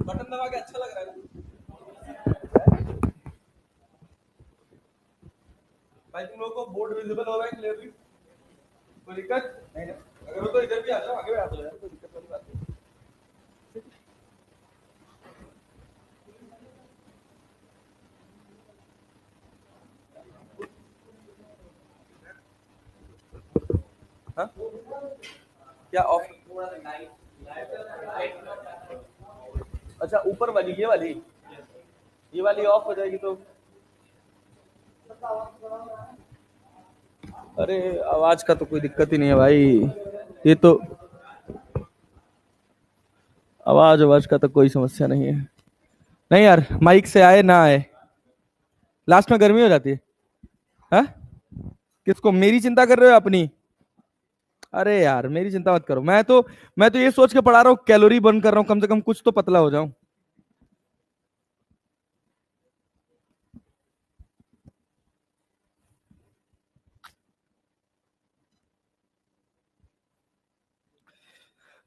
Button दबा के अच्छा लग रहा है भाई। तुम लोग को बोर्ड विजिबल हो रहा है क्लियरली? कोई दिक्कत नहीं ना? अगर हो तो इधर भी आ जाओ, आगे भी आ जाओ यार, कोई दिक्कत वाली बात नहीं। हाँ क्या ऑफ? अच्छा ऊपर वाली ये वाली ऑफ हो जाएगी तो? अरे आवाज का तो कोई दिक्कत ही नहीं है भाई, ये तो आवाज का तो कोई समस्या नहीं है। नहीं यार, माइक से आए ना आए, लास्ट में गर्मी हो जाती है। हाँ किसको, मेरी चिंता कर रहे हो अपनी? अरे यार मेरी चिंता मत करो, मैं तो ये सोच के पढ़ा रहा हूँ, कैलोरी बर्न कर रहा हूँ, कम से कम कुछ तो पतला हो जाऊं।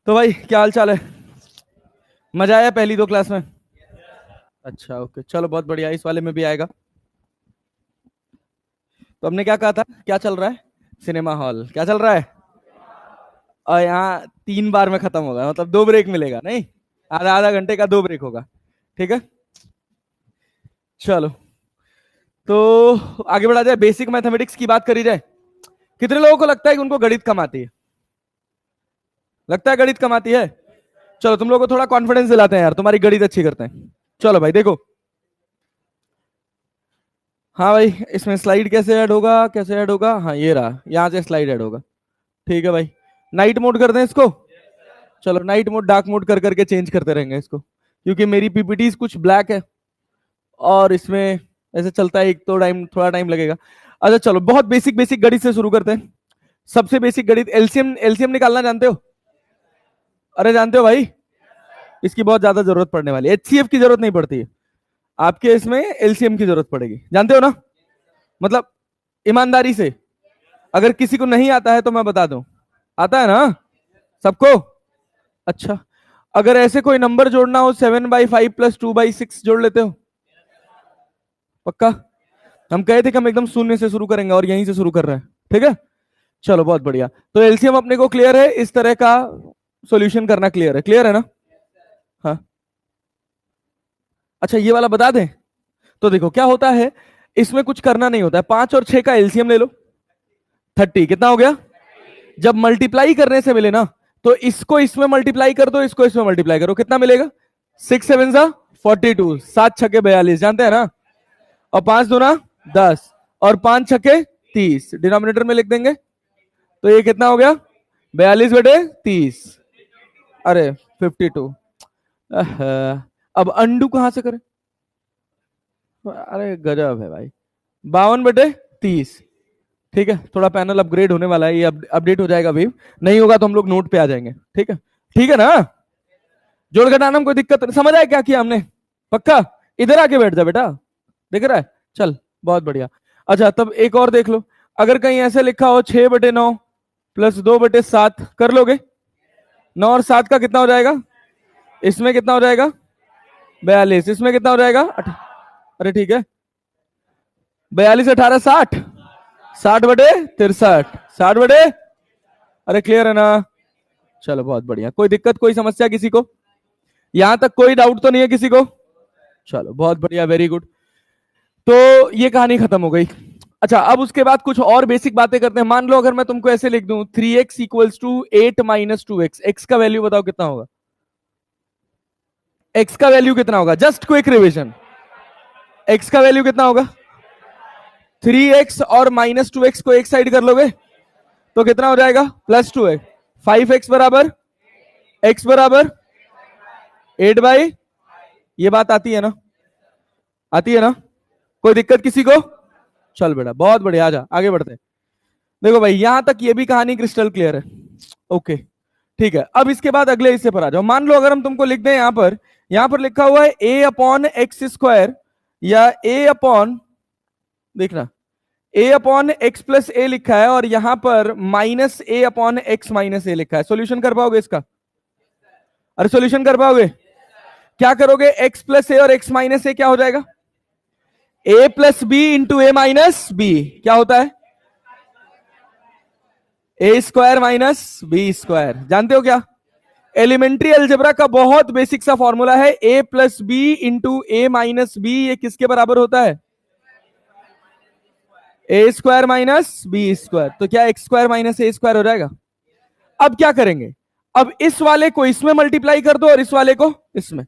तो भाई क्या हाल चाल है? मजा आया पहली 2 क्लास में? अच्छा ओके, चलो बहुत बढ़िया, इस वाले में भी आएगा। तो हमने क्या कहा था, क्या चल रहा है? सिनेमा हॉल क्या चल रहा है? और यहाँ 3 बार में खत्म होगा, मतलब 2 ब्रेक मिलेगा नहीं, आधा आधा घंटे का 2 ब्रेक होगा। ठीक है चलो, तो आगे बढ़ा जाए, बेसिक मैथमेटिक्स की बात करी जाए। कितने लोगों को लगता है कि उनको गणित कम आती है? लगता है गणित कम आती है? चलो तुम लोगों को थोड़ा कॉन्फिडेंस दिलाते हैं यार, तुम्हारी गणित अच्छी करते हैं। चलो भाई देखो, हाँ भाई इसमें स्लाइड कैसे ऐड होगा, कैसे ऐड होगा? हाँ ये रहा, यहाँ से स्लाइड ऐड होगा। ठीक है भाई, नाइट मोड कर दें इसको? चलो नाइट मोड डार्क मोड कर करके चेंज करते रहेंगे इसको, क्योंकि मेरी पीपीटी कुछ ब्लैक है और इसमें ऐसे चलता है, एक तो टाइम थोड़ा टाइम लगेगा। अच्छा चलो, बहुत बेसिक बेसिक गणित से शुरू करते हैं। सबसे बेसिक गणित, एलसीएम एलसीएम निकालना जानते हो? अरे जानते हो भाई, इसकी बहुत ज्यादा जरूरत पड़ने वाली है, एचसीएफ की जरूरत नहीं पड़ती है आपके, इसमें एलसीएम की जरूरत पड़ेगी, जानते हो ना? मतलब ईमानदारी से, अगर किसी को नहीं आता है तो मैं बता दूं, आता है ना सबको? अच्छा, अगर ऐसे कोई नंबर जोड़ना हो 7/5 प्लस 2/6 जोड़ लेते हो? पक्का? हम कहे थे कि हम एकदम शून्य से शुरू करेंगे और यहीं से शुरू कर रहे हैं। ठीक है चलो बहुत बढ़िया, तो एलसीएम अपने को क्लियर है, इस तरह का सॉल्यूशन करना क्लियर है ना? हाँ अच्छा ये वाला बता दें, तो देखो क्या होता है, इसमें कुछ करना नहीं होता है, 5 और 6 का एलसीएम ले लो, 30 कितना हो गया? जब मल्टीप्लाई करने से मिले ना, तो इसको इसमें मल्टीप्लाई कर दो, इसको इसमें मल्टीप्लाई करो, कितना मिलेगा? 6 7 सा 42, 7 छक्के 42, जानते हैं ना? और 5 दूना 10 और 5 छक्के 30, डिनोमिनेटर में लिख देंगे, तो ये कितना हो गया? 42/30। अरे 52। अब अंडू कहां से करें? अरे गजब है भाई, 52/30। ठीक है, थोड़ा पैनल अपग्रेड होने वाला है, ये अपडेट हो जाएगा अभी, नहीं होगा तो हम लोग नोट पे आ जाएंगे। ठीक है ना? जोड़ घटाना में कोई दिक्कत नहीं, समझ आया क्या किया हमने? पक्का? इधर आके बैठ जा बेटा, दिख रहा है? चल बहुत बढ़िया। अच्छा तब एक और देख लो, अगर कहीं ऐसे लिखा हो 6/9 प्लस 2/7, कर लोगे? 9 और 7 का कितना हो जाएगा? इसमें कितना हो जाएगा? 42, इसमें कितना हो जाएगा? अरे ठीक है, 42 18 60, 60/63, 60 अरे क्लियर है ना? चलो बहुत बढ़िया, कोई दिक्कत कोई समस्या किसी को? यहां तक कोई डाउट तो नहीं है किसी को? चलो बहुत बढ़िया, वेरी गुड। तो ये कहानी खत्म हो गई। अच्छा अब उसके बाद कुछ और बेसिक बातें करते हैं। मान लो अगर मैं तुमको ऐसे लिख दूं 3x equals to 8 minus 2x, x का वैल्यू बताओ कितना होगा? एक्स का वैल्यू कितना होगा? जस्ट क्विक रिविजन, एक्स का वैल्यू कितना होगा? 3x और -2x को एक साइड कर लोगे तो कितना हो जाएगा? +2x। 5x बराबर x बराबर 8/, ये बात आती है ना? आती है ना? कोई दिक्कत किसी को? चल बेटा बहुत बढ़िया, आजा आगे बढ़ते हैं। देखो भाई यहां तक ये भी कहानी क्रिस्टल क्लियर है। ओके ठीक है, अब इसके बाद अगले हिस्से पर आ जाओ। मान लो अगर हम तुमको लिख दें यहां पर लिखा हुआ है a/x², या a/, देखना a/x+a लिखा है और यहां पर -a/x-a लिखा है। सॉल्यूशन कर पाओगे इसका? अरे सॉल्यूशन कर पाओगे? क्या करोगे? x+a और x-a क्या हो जाएगा? a+b इंटू a-b क्या होता है? a² - b²। जानते हो क्या? एलिमेंट्री अलजेब्रा का बहुत बेसिक सा फॉर्मूला है, a+b इंटू a-b ये किसके बराबर होता है? a² - b²। तो क्या x² - a² हो जाएगा? अब क्या करेंगे? अब इस वाले को इसमें मल्टीप्लाई कर दो और इस वाले को इसमें।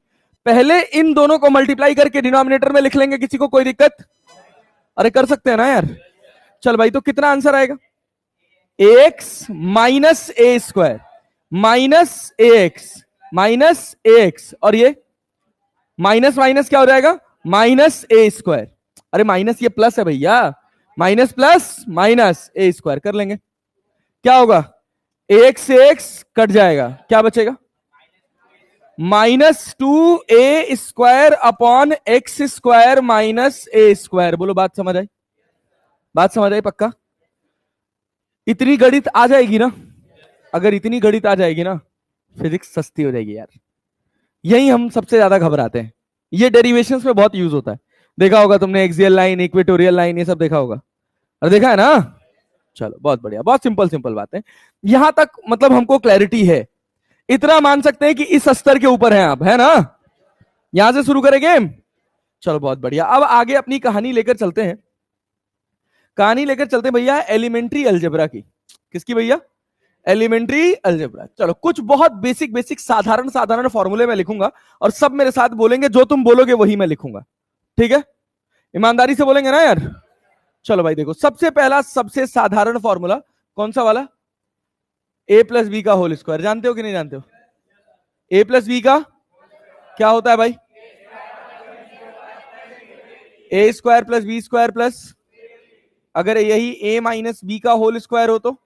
पहले इन दोनों को मल्टीप्लाई करके डिनोमिनेटर में लिख लेंगे, किसी को कोई दिक्कत? अरे कर सकते हैं ना यार। चल भाई, तो कितना आंसर आएगा? ax - a² -ax और ये माइनस माइनस क्या हो जाएगा? -a²। अरे माइनस ये प्लस है भैया, माइनस प्लस माइनस a² कर लेंगे। क्या होगा? ax से x कट जाएगा, क्या बचेगा? -2a² upon x² minus a²। बोलो बात समझ आई? बात समझ आई पक्का? इतनी गणित आ जाएगी ना? अगर इतनी गणित आ जाएगी ना, फिजिक्स सस्ती हो जाएगी यार। यही हम सबसे ज्यादा घबराते हैं। ये डेरिवेशंस में बहुत यूज होता है। देखा होगा तुमने, एक्सियल लाइन, इक्वेटोरियल लाइन, ये सब देखा होगा। और देखा है ना? चलो बहुत बढ़िया, बहुत सिंपल सिंपल बात है। यहां तक मतलब हमको क्लैरिटी है। इतना मान सकते हैं कि इस स्तर के ऊपर हैं आप, है ना? यहां से शुरू करेंगे। चलो बहुत बढ़िया, अब आगे अपनी कहानी लेकर चलते हैं। कहानी लेकर चलते हैं भैया एलिमेंट्री अलजेब्रा की। किसकी भैया? Elementary algebra. चलो कुछ बहुत बेसिक बेसिक साधारण साधारण फॉर्मूले में लिखूंगा और सब मेरे साथ बोलेंगे, जो तुम बोलोगे वही मैं लिखूंगा। ठीक है? ईमानदारी से बोलेंगे ना यार? चलो भाई देखो, सबसे पहला सबसे साधारण फॉर्मूला कौन सा वाला? a+b का होल स्क्वायर। जानते हो कि नहीं जानते हो? a+b का क्या होता है भाई? a² + b² प्लस, अगर यही a - b का होल स्क्वायर हो तो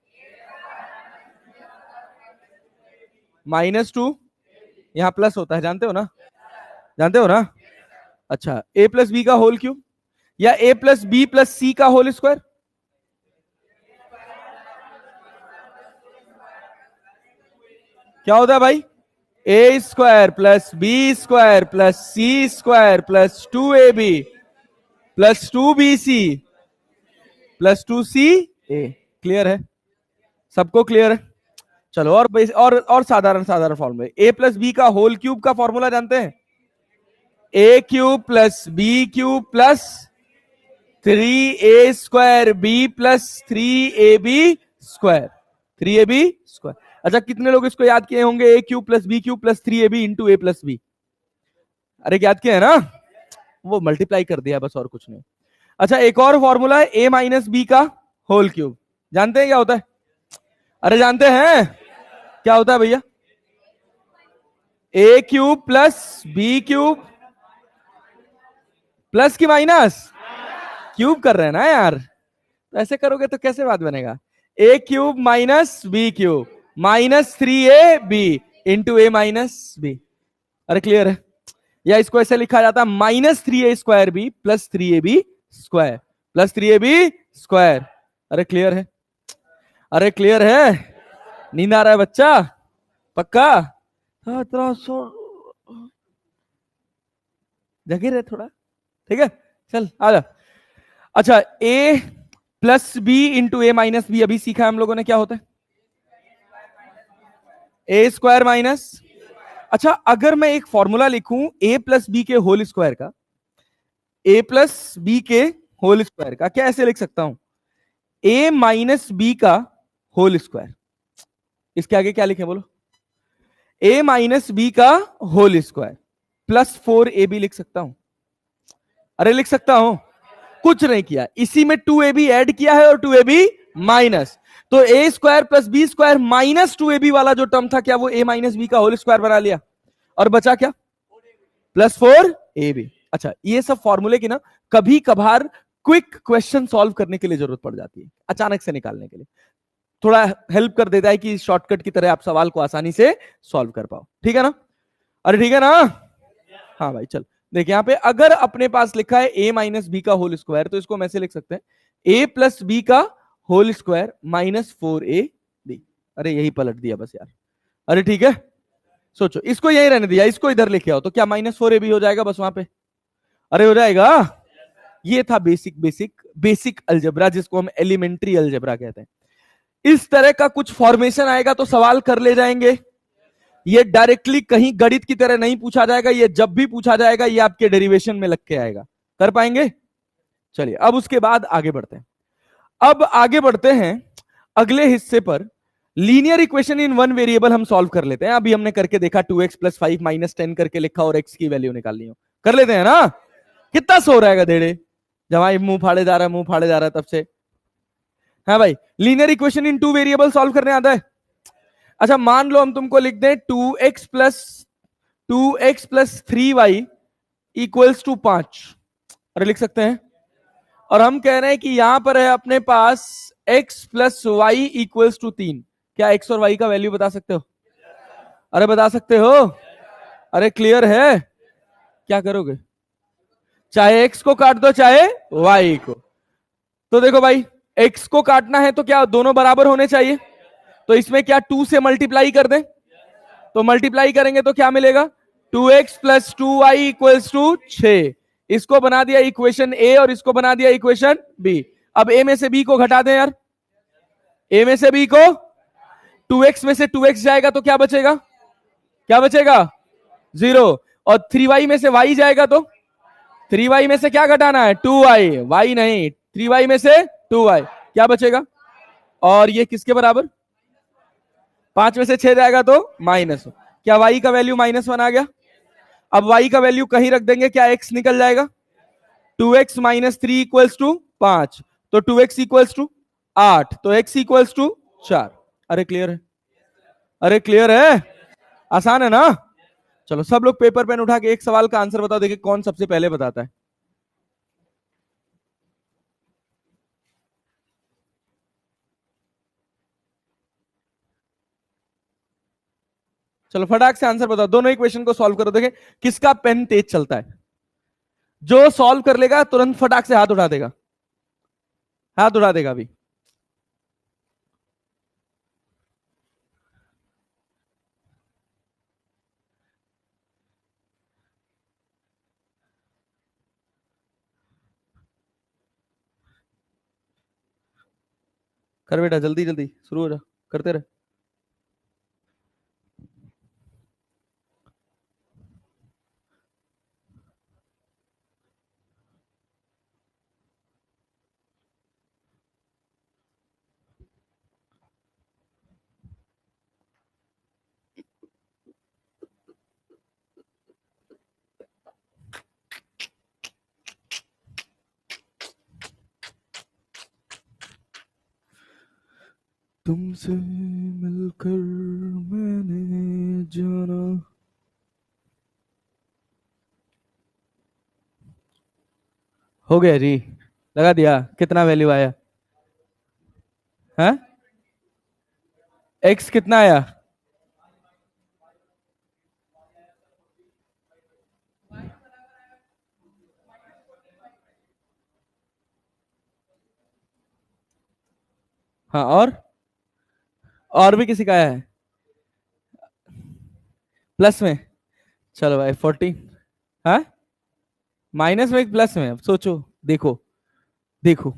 -2, यहां प्लस होता है, जानते हो ना? जानते हो ना? अच्छा, a+b का होल क्यूब या a+b + c का होल स्क्वायर। क्या होता है भाई? a² + b² + c² + 2ab + 2bc + 2ca। Clear है? सबको क्लियर है? चलो और साधारण साधारण फॉर्मूले। a+b का होल क्यूब का फॉर्मूला जानते हैं? a³ + b³ + 3a² b + 3ab²। 3ab²। अच्छा, कितने लोग इसको याद किए होंगे? a³ + b³ + 3ab into a+b। अरे याद किए है ना? वो मल्टीप्लाई कर दिया बस, और कुछ नहीं। अच्छा, एक और फॉर्मूला है a - b का होल क्यूब। जानते हैं क्या होता है? अरे जानते हैं क्या होता है भैया? a³ + b³ प्लस की माइनस? क्यूब कर रहे हैं ना यार, तो ऐसे करोगे तो कैसे बात बनेगा? a³ - b³ -3ab into a - b। अरे क्लियर है? या इसको ऐसे लिखा जाता है -3a² + 3ab² + 3ab²। अरे क्लियर है? अरे क्लियर है? नींद आ रहा है बच्चा? पक्का? हाँ थोड़ा सो जगे रहे थोड़ा। ठीक है, चल आ जा। अच्छा, a + b into a - b अभी सीखा हम लोगों ने, क्या होता है? a² - अच्छा, अगर मैं एक फॉर्मूला लिखूं a + b के होल स्क्वायर का, a + b के होल स्क्वायर का, क्या ऐसे लिख सकता हूं? a - b का होल स्क्वायर। इसके आगे क्या लिखे बोलो? a - b का होल स्क्वायर + 4ab लिख सकता हूं। अरे लिख सकता हूं। कुछ नहीं किया, इसी में 2ab ऐड किया है और 2ab माइनस, तो a square plus B square minus 2ab वाला जो टर्म था, क्या वो a माइनस बी का होल स्क्वायर बना लिया, और बचा क्या, प्लस 4ab। अच्छा, ये सब फॉर्मूले की ना कभी कभार क्विक क्वेश्चन सॉल्व करने के लिए जरूरत पड़ जाती है, अचानक से निकालने के लिए थोड़ा हेल्प कर देता है कि शॉर्टकट की तरह आप सवाल को आसानी से सॉल्व कर पाओ। ठीक है ना, अरे ठीक है ना, हाँ भाई चल। देखिए यहाँ पे अगर अपने पास लिखा है a माइनस बी का होल स्क्वायर, तो इसको हम ऐसे लिख सकते हैं a प्लस बी का होल स्क्वायर माइनस 4ab। अरे यही पलट दिया बस यार, अरे ठीक है, सोचो इसको यही रहने दिया, इसको इधर लेके आओ तो क्या माइनस 4ab हो जाएगा बस वहां पे, अरे हो जाएगा। ये था बेसिक बेसिक बेसिक अलजेब्रा, जिसको हम एलिमेंट्री अलजेब्रा कहते हैं। इस तरह का कुछ फॉर्मेशन आएगा तो सवाल कर ले जाएंगे, ये डायरेक्टली कहीं गणित की तरह नहीं पूछा जाएगा, ये जब भी पूछा जाएगा ये आपके डेरिवेशन में लग के आएगा, कर पाएंगे। चलिए अब उसके बाद आगे बढ़ते हैं, अब आगे बढ़ते हैं अगले हिस्से पर। Linear equation in one variable हम सॉल्व कर लेते हैं, अभी हमने करके देखा 2x प्लस 5 माइनस 10 करके लिखा और x की वैल्यू निकालनी हो, कर लेते हैं ना। कितना सो रहा है गधेड़े, जवाई मुंह फाड़े जा रहा है, मुंह फाड़े जा रहा है तब से। हाँ भाई, linear equation in two variable solve करने आता है। अच्छा मान लो हम तुमको लिख दें 2x plus 3y equals to 5, अरे लिख सकते हैं, और हम कह रहे हैं कि यहां पर है अपने पास x plus y equals to 3, क्या x और y का वैल्यू बता सकते हो, अरे बता सकते हो, अरे क्लियर है, क्या करोगे, चाहे x को काट दो चाहे y को, तो देखो भाई x को काटना है तो क्या दोनों बराबर होने चाहिए, तो इसमें क्या 2 से मल्टीप्लाई कर दें, तो मल्टीप्लाई करेंगे तो क्या मिलेगा 2x plus 2y equals to 6, इसको बना दिया इक्वेशन ए और इसको बना दिया इक्वेशन बी। अब a में से b को घटा दें यार, a में से b को, 2x में से 2x जाएगा तो क्या बचेगा, क्या बचेगा 0, और 3y में से y जाएगा तो 3y में से क्या घटाना है 2y, y नहीं 3y में से 2y, क्या बचेगा, और ये किसके बराबर 5 में से 6 जाएगा तो माइनस, क्या y का वैल्यू -1 आ गया। अब y का वैल्यू कहीं रख देंगे, क्या x निकल जाएगा, 2x माइनस 3 इक्वल्स टू 5, तो 2x इक्वल्स टू 8, तो x इक्वल्स टू 4। अरे क्लियर है, अरे क्लियर है, आसान है ना। चलो सब लोग पेपर पेन उठा के एक सवाल का आंसर बताओ, देखिए कौन सबसे पहले बताता है। चलो फटाक से आंसर बताओ, दोनों इक्वेशन को सॉल्व करो, देखें किसका पेन तेज चलता है। जो सॉल्व कर लेगा तुरंत फटाक से हाथ उठा देगा, हाथ उठा देगा अभी। कर बेटा जल्दी जल्दी शुरू हो जा, करते रहे। तुमसे मिलकर मैंने जाना, हो गया जी, लगा दिया, कितना वैल्यू आया, हाँ x कितना आया, हाँ और भी किसी का आया है प्लस में, चलो भाई 14, हाँ माइनस में प्लस में, अब सोचो, देखो देखो,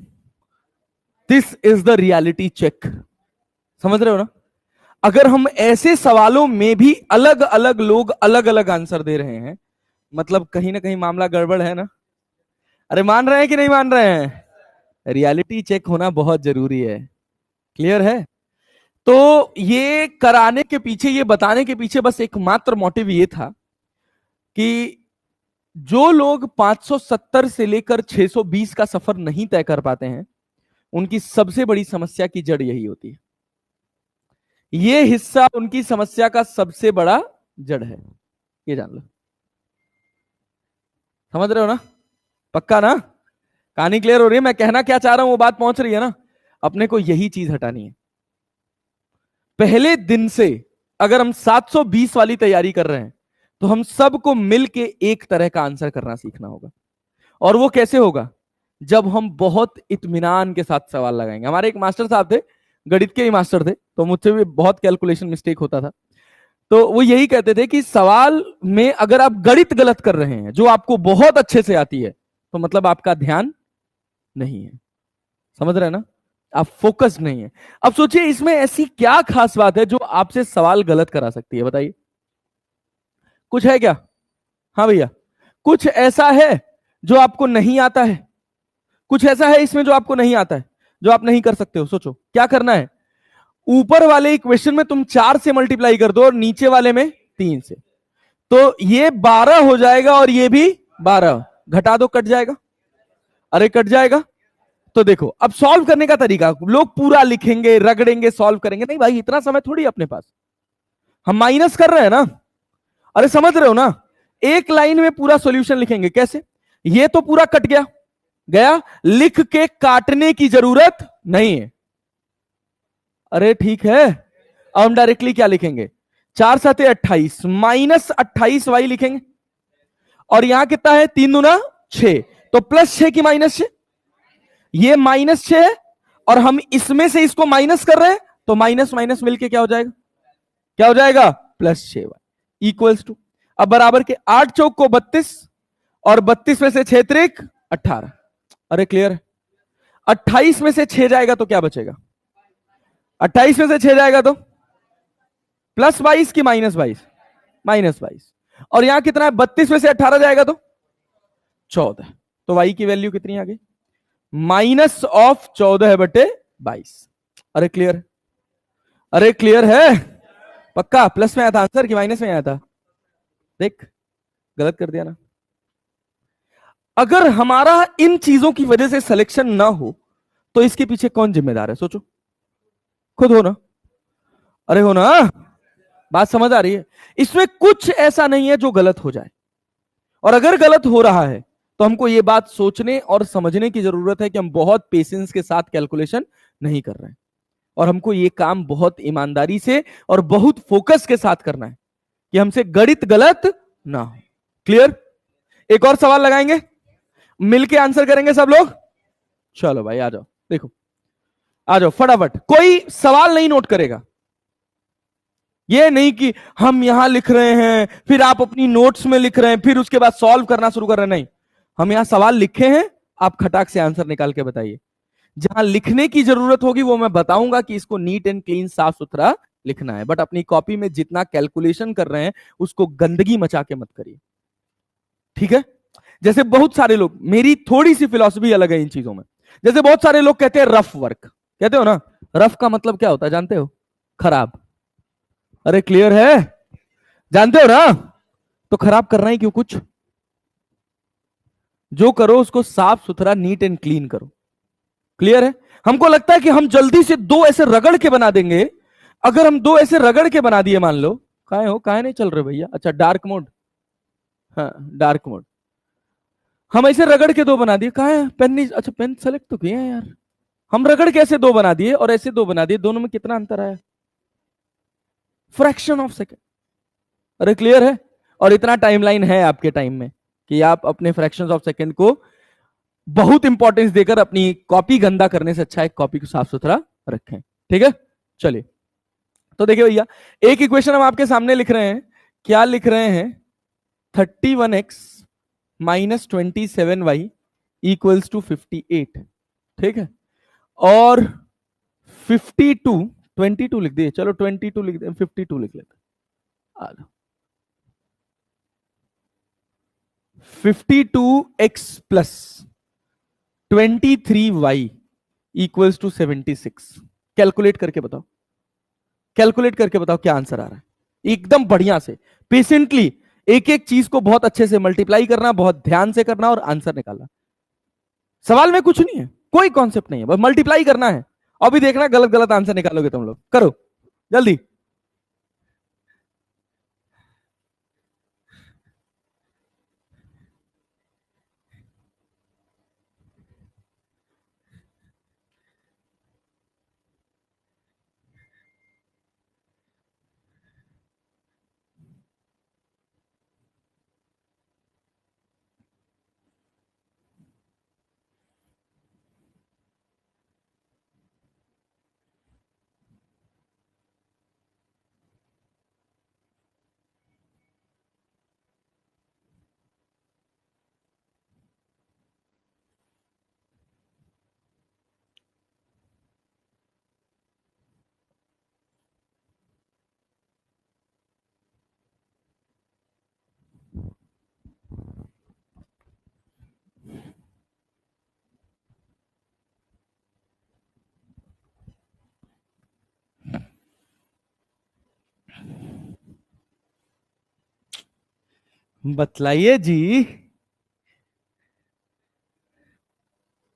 this is the reality check, समझ रहे हो ना। अगर हम ऐसे सवालों में भी अलग अलग लोग अलग अलग आंसर दे रहे हैं, मतलब कहीं ना कहीं मामला गड़बड़ है ना। अरे मान रहे हैं कि नहीं मान रहे हैं, रियलिटी चेक होना बहुत जरूरी है, क्लियर है। तो ये कराने के पीछे, ये बताने के पीछे बस एकमात्र मोटिव ये था कि जो लोग 570 से लेकर 620 का सफर नहीं तय कर पाते हैं, उनकी सबसे बड़ी समस्या की जड़ यही होती है। ये हिस्सा उनकी समस्या का सबसे बड़ा जड़ है, ये जान लो। समझ रहे हो ना? पक्का ना? कहानी क्लियर हो रही है? मैं कहना क्या चाह रहा हूं वो बात पहुंच रही है ना? अपने को यही चीज हटानी है। पहले दिन से अगर हम 720 वाली तैयारी कर रहे हैं तो हम सबको मिलके एक तरह का आंसर करना सीखना होगा। और वो कैसे होगा? जब हम बहुत इत्मीनान के साथ सवाल लगाएंगे। हमारे एक मास्टर साहब थे, गणित के ही मास्टर थे, तो मुझसे भी बहुत कैलकुलेशन मिस्टेक होता था। तो वो यही कहते थे कि सवाल में अगर आप गणित गलत कर रहे हैं जो आपको बहुत अच्छे से आती है, तो मतलब आपका ध्यान नहीं है। समझ रहे हैं ना? आप फोकस नहीं है। अब सोचिए इसमें ऐसी क्या खास बात है जो आपसे सवाल गलत करा सकती है? बताइए, कुछ है क्या? हाँ भैया, कुछ ऐसा है जो आपको नहीं आता है? कुछ ऐसा है इसमें जो आपको नहीं आता है, जो आप नहीं कर सकते हो? सोचो क्या करना है। ऊपर वाले इक्वेशन में तुम 4 से मल्टीप्लाई कर दो और नीचे वाले में 3 से, तो ये 12 हो जाएगा और ये भी 12। घटा दो, कट जाएगा। अरे कट जाएगा। तो देखो अब सॉल्व करने का तरीका, लोग पूरा लिखेंगे, रगड़ेंगे, सॉल्व करेंगे। नहीं भाई, इतना समय थोड़ी अपने पास। हम माइनस कर रहे हैं ना। अरे समझ रहे हो ना? एक लाइन में पूरा सॉल्यूशन लिखेंगे। कैसे? ये तो पूरा कट गया, गया, लिख के काटने की जरूरत नहीं है। अरे ठीक है, अब हम डायरेक्टली क्या लिखेंगे? 4 7 28 माइनस 28y लिखेंगे। और यहां कितना है? 3 दूना 6, तो प्लस 6 की माइनस 6। ये माइनस 6 है और हम इसमें से इसको माइनस कर रहे हैं, तो माइनस माइनस मिलके क्या हो जाएगा? क्या हो जाएगा? प्लस 6y इक्वल्स टू, अब बराबर के 8 चौक को 32 और 32 में से 6 त्रिक 18। अरे क्लियर है? 28 में से 6 जाएगा तो क्या बचेगा? 28 में से 6 जाएगा तो प्लस 22 की माइनस 22? माइनस 22। और यहां कितना है? 32 में से 18 जाएगा तो 14। तो y की वैल्यू कितनी आ गई? Minus of 14/22। अरे क्लियर? अरे क्लियर है? पक्का प्लस में आया था आंसर कि माइनस में आया था? देख, गलत कर दिया ना। अगर हमारा इन चीजों की वजह से सिलेक्शन ना हो तो इसके पीछे कौन जिम्मेदार है? सोचो, खुद हो ना? अरे हो ना? बात समझ आ रही है? इसमें कुछ ऐसा नहीं है जो गलत हो जाए, और अगर गलत हो रहा है तो हमको यह बात सोचने और समझने की जरूरत है कि हम बहुत पेशेंस के साथ कैलकुलेशन नहीं कर रहे हैं, और हमको यह काम बहुत ईमानदारी से और बहुत फोकस के साथ करना है कि हमसे गणित गलत ना हो। क्लियर? एक और सवाल लगाएंगे, मिलके आंसर करेंगे सब लोग। चलो भाई आ जाओ, देखो आ जाओ फटाफट। कोई सवाल नहीं नोट करेगा। ये नहीं कि हम यहां लिख रहे हैं फिर आप अपनी नोट्स में लिख रहे हैं फिर उसके बाद सॉल्व करना शुरू कर रहे हैं। नहीं, हम यहां सवाल लिखे हैं, आप खटाक से आंसर निकाल के बताइए। जहां लिखने की जरूरत होगी वो मैं बताऊंगा कि इसको नीट एंड क्लीन, साफ सुथरा लिखना है, बट अपनी कॉपी में जितना कैलकुलेशन कर रहे हैं उसको गंदगी मचा के मत करिए। ठीक है? जैसे बहुत सारे लोग, मेरी थोड़ी सी फिलॉसफी अलग है इन चीजों में। जैसे बहुत सारे लोग कहते हैं रफ वर्क, कहते हो ना? रफ का मतलब क्या होता है जानते हो? खराब। अरे क्लियर है? जानते हो ना? तो खराब करना ही क्यों? कुछ जो करो उसको साफ सुथरा, नीट एंड क्लीन करो। क्लियर है? हमको लगता है कि हम जल्दी से दो ऐसे रगड़ के बना देंगे। अगर हम दो ऐसे रगड़ के बना दिए, मान लो, काहे हो, काहे नहीं चल रहे भैया? अच्छा डार्क मोड, हाँ डार्क मोड। हम ऐसे रगड़ के दो बना दिए, कहा है पेन नहीं? अच्छा पेन सेलेक्ट तो किए हैं यार। हम रगड़ के ऐसे दो बना दिए और ऐसे दो बना दिए, दोनों में कितना अंतर आया? Fraction of second. अरे क्लियर है? और इतना टाइमलाइन है आपके टाइम में कि आप अपने फ्रैक्शंस ऑफ सेकेंड को बहुत इंपॉर्टेंस देकर अपनी कॉपी गंदा करने से अच्छा है कॉपी को साफ सुथरा रखें। ठीक है? चलिए, तो देखिए भैया, एक इक्वेशन हम आपके सामने लिख रहे हैं। क्या लिख रहे हैं? 31x minus 27y equals to 58। ठीक है? और 52, 22 लिख दिए, चलो 22 लिख दे, 52 लिख लेते। 52x plus 23y equals to 76। Calculate करके बताओ, कैलकुलेट करके बताओ क्या आंसर आ रहा है। एकदम बढ़िया से, पेशेंटली, एक एक चीज को बहुत अच्छे से मल्टीप्लाई करना, बहुत ध्यान से करना और आंसर निकालना। सवाल में कुछ नहीं है, कोई कॉन्सेप्ट नहीं है, बस मल्टीप्लाई करना है। अभी देखना गलत गलत आंसर निकालोगे तुम लोग। करो जल्दी। बतलाइए जी।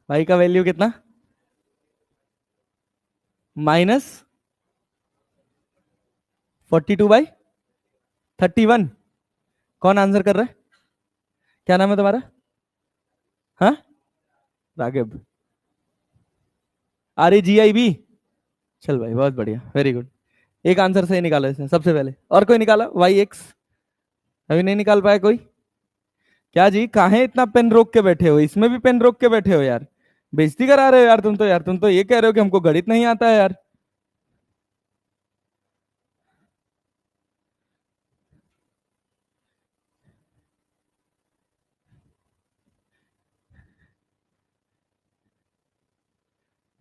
भाई का वैल्यू कितना? -42/31। कौन आंसर कर रहा है? क्या नाम है तुम्हारा? हाँ, रागिब। RAGIB। चल भाई बहुत बढ़िया, वेरी गुड। एक आंसर सही निकाला इसने सबसे पहले। और कोई निकाला? YX। अभी नहीं निकाल पाया कोई? क्या जी, काहे इतना पेन रोक के बैठे हो? इसमें भी पेन रोक के बैठे हो यार, बेइज्जती करा रहे हो यार तुम तो। यार तुम तो ये कह रहे हो कि हमको गणित नहीं आता है यार।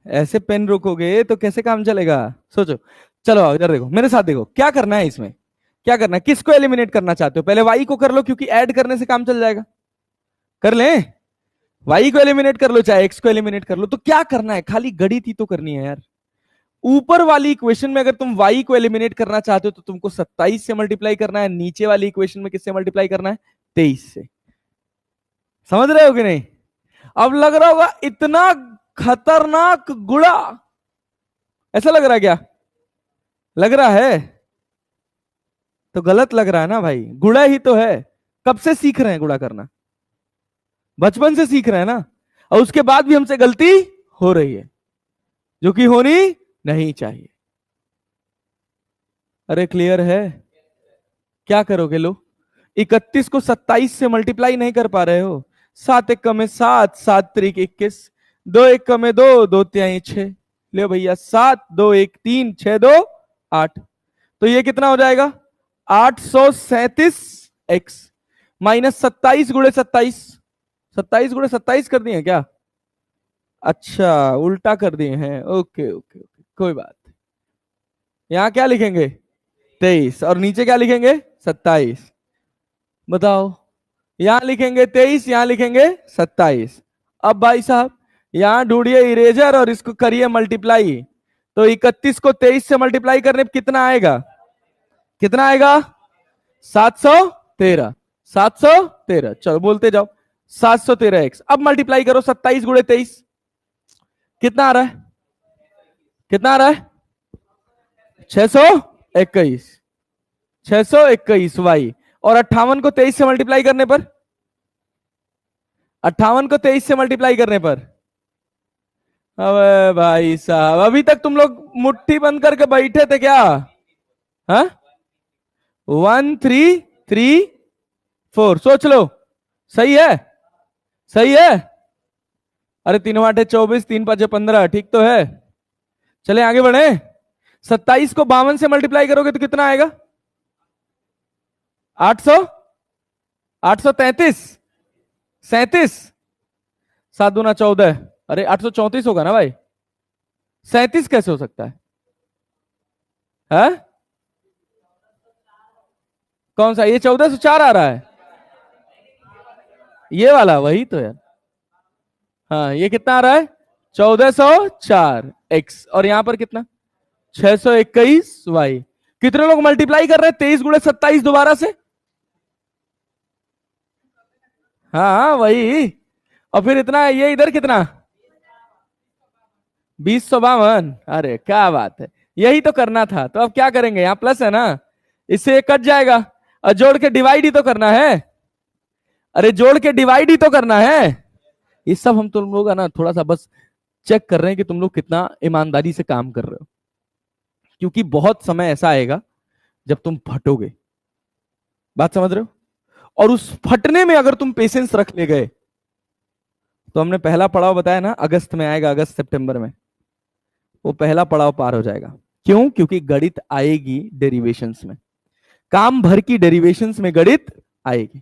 ऐसे पेन रोकोगे तो कैसे काम चलेगा? सोचो। चलो इधर देखो, मेरे साथ देखो, क्या करना है इसमें। क्या करना है, किसको एलिमिनेट करना चाहते हो? पहले वाई को कर लो, क्योंकि ऐड करने से काम चल जाएगा। कर लें? वाई को एलिमिनेट कर लो, चाहे एक्स को एलिमिनेट कर लो। तो क्या करना है, खाली गणित ही तो करनी है यार। ऊपर वाली इक्वेशन में अगर तुम वाई को एलिमिनेट करना चाहते हो तो तुमको 27 से मल्टीप्लाई करना है। नीचे वाली इक्वेशन में किससे मल्टीप्लाई करना है? 23 से। समझ रहे हो कि नहीं? अब लग रहा होगा इतना खतरनाक गुड़ा, ऐसा लग रहा है क्या? लग रहा है तो गलत लग रहा है ना भाई, गुड़ा ही तो है। कब से सीख रहे हैं गुड़ा करना? बचपन से सीख रहे हैं ना। और उसके बाद भी हमसे गलती हो रही है, जो कि होनी नहीं चाहिए। अरे क्लियर है? क्या करोगे लो? 31 को 27 से मल्टीप्लाई नहीं कर पा रहे हो। 7 एक में 7, 7 त्रिक 21, 2 एक में 2, 2 त्याई 6। ले भैया, 7 2 1 3 6 2 8। तो ये कितना हो जाएगा? 837x -27 × 27। 27 × 27 कर दिए क्या? अच्छा, उल्टा कर दिए हैं। ओके ओके ओके, कोई बात। यहां क्या लिखेंगे? 23, और नीचे क्या लिखेंगे? 27। बताओ, यहां लिखेंगे 23, यहां लिखेंगे 27। अब भाई साहब यहां ढूंढिए इरेजर और इसको करिए मल्टीप्लाई। तो 31 को 23 से मल्टीप्लाई करने पर कितना आएगा? कितना आएगा? 713। 713, चलो बोलते जाओ। 713x। अब मल्टीप्लाई करो 27 × 23। कितना आ रहा है? कितना आ रहा है? 621। 621y। और 58 को 23 से मल्टीप्लाई करने पर? 58 को 23 से मल्टीप्लाई करने पर? अबे भाई साहब, अभी तक तुम लोग मुट्ठी बंद करके बैठे थे क्या? हाँ, 1334। सोच लो। सही है? सही है? अरे 3 8 24, 3 5 15, ठीक तो है? चले आगे बढ़े। 27 को 52 से मल्टीप्लाई करोगे तो कितना आएगा? 800, 833, 37। 7 दूना 14। अरे 834 होगा ना भाई। 37 कैसे हो सकता है? है? कौन सा? ये 1404 आ रहा है। ये वाला वही तो यार। हाँ, ये कितना आ रहा है? 1404x। और यहां पर कितना? 621y। कितने लोग मल्टीप्लाई कर रहे हैं 23 × 27 दोबारा से? हाँ वही। और फिर इतना ये इधर कितना 2052। अरे क्या बात है, यही तो करना था। तो अब क्या करेंगे, यहाँ प्लस है ना, इससे ये कट जाएगा और जोड़ के डिवाइड ही तो करना है। अरे जोड़ के डिवाइड ही तो करना है। ये सब हम तुम लोग है ना थोड़ा सा बस चेक कर रहे हैं कि तुम लोग कितना ईमानदारी से काम कर रहे हो, क्योंकि बहुत समय ऐसा आएगा जब तुम फटोगे। बात समझ रहे हो? और उस फटने में अगर तुम पेशेंस रख ले गए, तो हमने पहला पड़ाव बताया ना, अगस्त में आएगा, अगस्त सितंबर में, वो पहला पड़ाव पार हो जाएगा। क्यों? क्योंकि गणित आएगी डेरिवेशंस में, काम भर की डेरिवेशंस में गणित आएगी।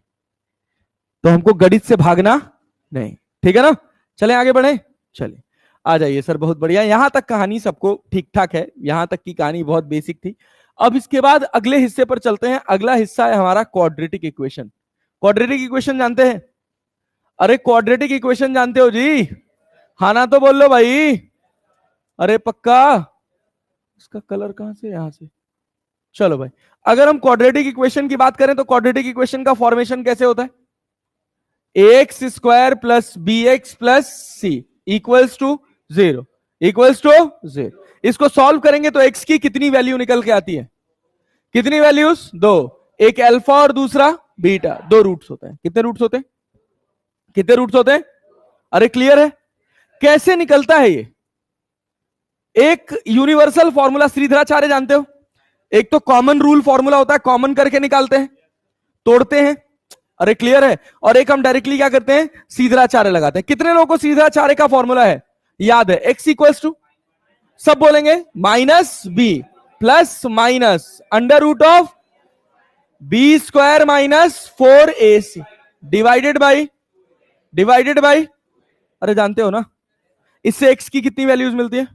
तो हमको गणित से भागना नहीं, ठीक है ना। चले आगे बढ़े, चलिए आ जाइए सर, बहुत बढ़िया। यहां तक कहानी सबको ठीक ठाक है, यहां तक की कहानी बहुत बेसिक थी। अब इसके बाद अगले हिस्से पर चलते हैं। अगला हिस्सा है हमारा क्वाड्रेटिक इक्वेशन। क्वाड्रेटिक इक्वेशन जानते हैं? अरे क्वाड्रेटिक इक्वेशन जानते हो जी? हाँ ना तो बोल लो भाई। अरे पक्का। इसका कलर कहां से, यहां से। चलो भाई, अगर हम क्वाड्रेटिक इक्वेशन की बात करें तो क्वाड्रेटिक इक्वेशन का फॉर्मेशन कैसे होता है? X square plus B x plus C equals to 0, equals to 0। इसको सॉल्व करेंगे तो एक्स की कितनी वैल्यू निकल के आती है? कितनी वैल्यूज? दो, एक अल्फा और दूसरा बीटा। दो रूट्स होते हैं। कितने रूट्स होते हैं? कितने रूट्स होते हैं? अरे क्लियर है? कैसे निकलता है ये? एक यूनिवर्सल फॉर्मूला श्रीधराचार्य जानते हो? एक तो कॉमन रूल फॉर्मूला होता है, कॉमन करके निकालते हैं, तोड़ते हैं। अरे क्लियर है? और एक हम डायरेक्टली क्या करते हैं, श्रीधराचार्य लगाते हैं। कितने लोगों को श्रीधराचार्य का फॉर्मूला है याद है? एक्स इक्वल्स टू, सब बोलेंगे, minus B plus minus under root of B square minus 4ac divided by. अरे जानते हो ना, इससे एक्स की कितनी वैल्यूज मिलती है?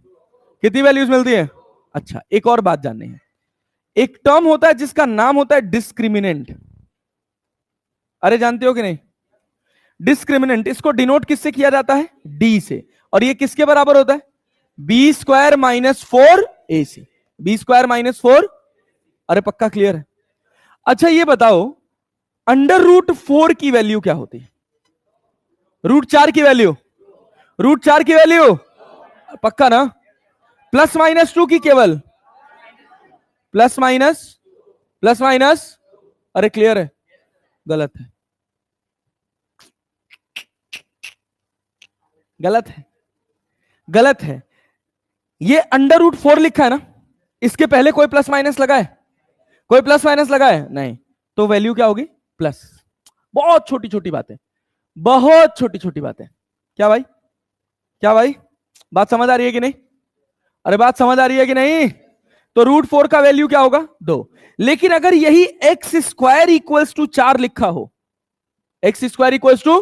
कितनी वैल्यूज मिलती है? अच्छा, एक और बात जाननी है। एक टर्म होता है जिसका नाम होता है डिस्क्रिमिनेंट। अरे जानते हो कि नहीं? डिस्क्रिमिनेंट, इसको डिनोट किससे किया जाता है? डी से। और ये किसके बराबर होता है? B square minus 4ac, B square minus 4। अरे पक्का क्लियर है? अच्छा ये बताओ, अंडर रूट 4 की वैल्यू क्या होती है? रूट 4 की वैल्यू, रूट 4 की वैल्यू पक्का ना? प्लस माइनस 2 की केवल, प्लस माइनस, प्लस माइनस। अरे क्लियर है? गलत है, गलत है, गलत है। ये अंडर रूट 4 लिखा है ना, इसके पहले कोई प्लस माइनस लगा है? कोई प्लस माइनस लगा है? नहीं। तो वैल्यू क्या होगी? प्लस। बहुत छोटी छोटी बातें, बहुत छोटी छोटी बातें। क्या भाई, क्या भाई, बात समझ आ रही है कि नहीं? अरे बात समझ आ रही है कि नहीं? तो रूट 4 का वैल्यू क्या होगा? 2। लेकिन अगर यही एक्स स्क्वायर इक्वल्स टू 4 लिखा हो, एक्स स्क्वायर इक्वल्स टू,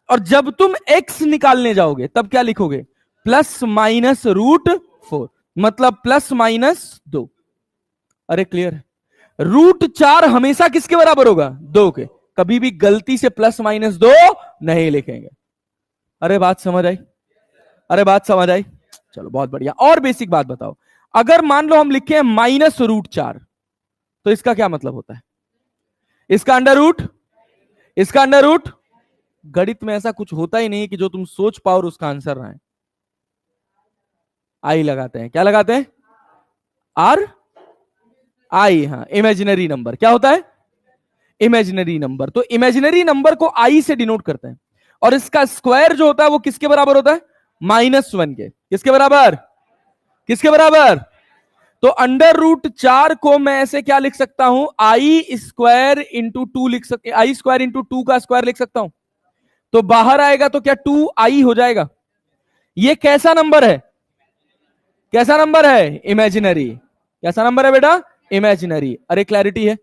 और जब तुम एक्स निकालने जाओगे तब क्या लिखोगे? प्लस माइनस रूट 4, मतलब प्लस माइनस 2। अरे क्लियर है? रूट 4 हमेशा किसके बराबर होगा? 2 के। कभी भी गलती से प्लस माइनस 2 नहीं लिखेंगे। अरे बात समझ आई? अरे बात समझ आई? चलो बहुत बढ़िया। और बेसिक बात बताओ, अगर मान लो हम लिखे माइनस रूट 4, तो इसका क्या मतलब होता है? इसका अंडर रूट, इसका अंडर रूट। गणित में ऐसा कुछ होता ही नहीं कि जो तुम सोच पाओ और उसका आंसर ना है। आई लगाते हैं, क्या लगाते हैं? आर आई। हाँ, इमेजिनरी नंबर क्या होता है? Imaginary number. तो इमेजिनरी नंबर को आई से डिनोट करते हैं, और इसका स्क्वायर जो होता है वो किसके बराबर होता है? -1 के। किसके बराबर? किसके बराबर? तो अंडर रूट 4 को मैं ऐसे क्या लिख सकता हूं? आई स्क्वायर इंटू 2 लिख सकते, आई स्क्वायर इंटू 2 का स्क्वायर लिख सकता हूं। तो बाहर आएगा तो क्या 2i हो जाएगा? ये कैसा नंबर है? कैसा नंबर है? इमेजिनरी। कैसा नंबर है बेटा? इमेजिनरी। अरे क्लैरिटी है?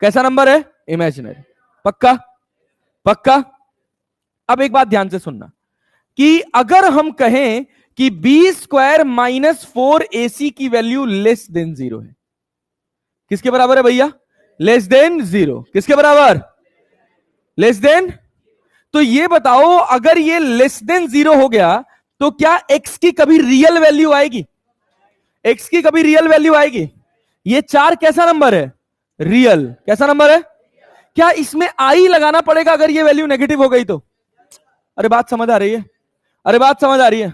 कैसा नंबर है? इमेजिनरी। पक्का? पक्का? अब एक बात ध्यान से सुनना, कि अगर हम कहें कि बी स्क्वायर माइनस 4ac की वैल्यू लेस देन 0 है, किसके बराबर है भैया? Less than 0। किसके बराबर? Less than. तो ये बताओ, अगर ये लेस देन 0 हो गया तो क्या x की कभी रियल वैल्यू आएगी? x की कभी रियल वैल्यू आएगी? ये 4 कैसा नंबर है? रियल। कैसा नंबर है? क्या इसमें आई लगाना पड़ेगा अगर ये वैल्यू नेगेटिव हो गई तो? अरे बात समझ आ रही है? अरे बात समझ आ रही है?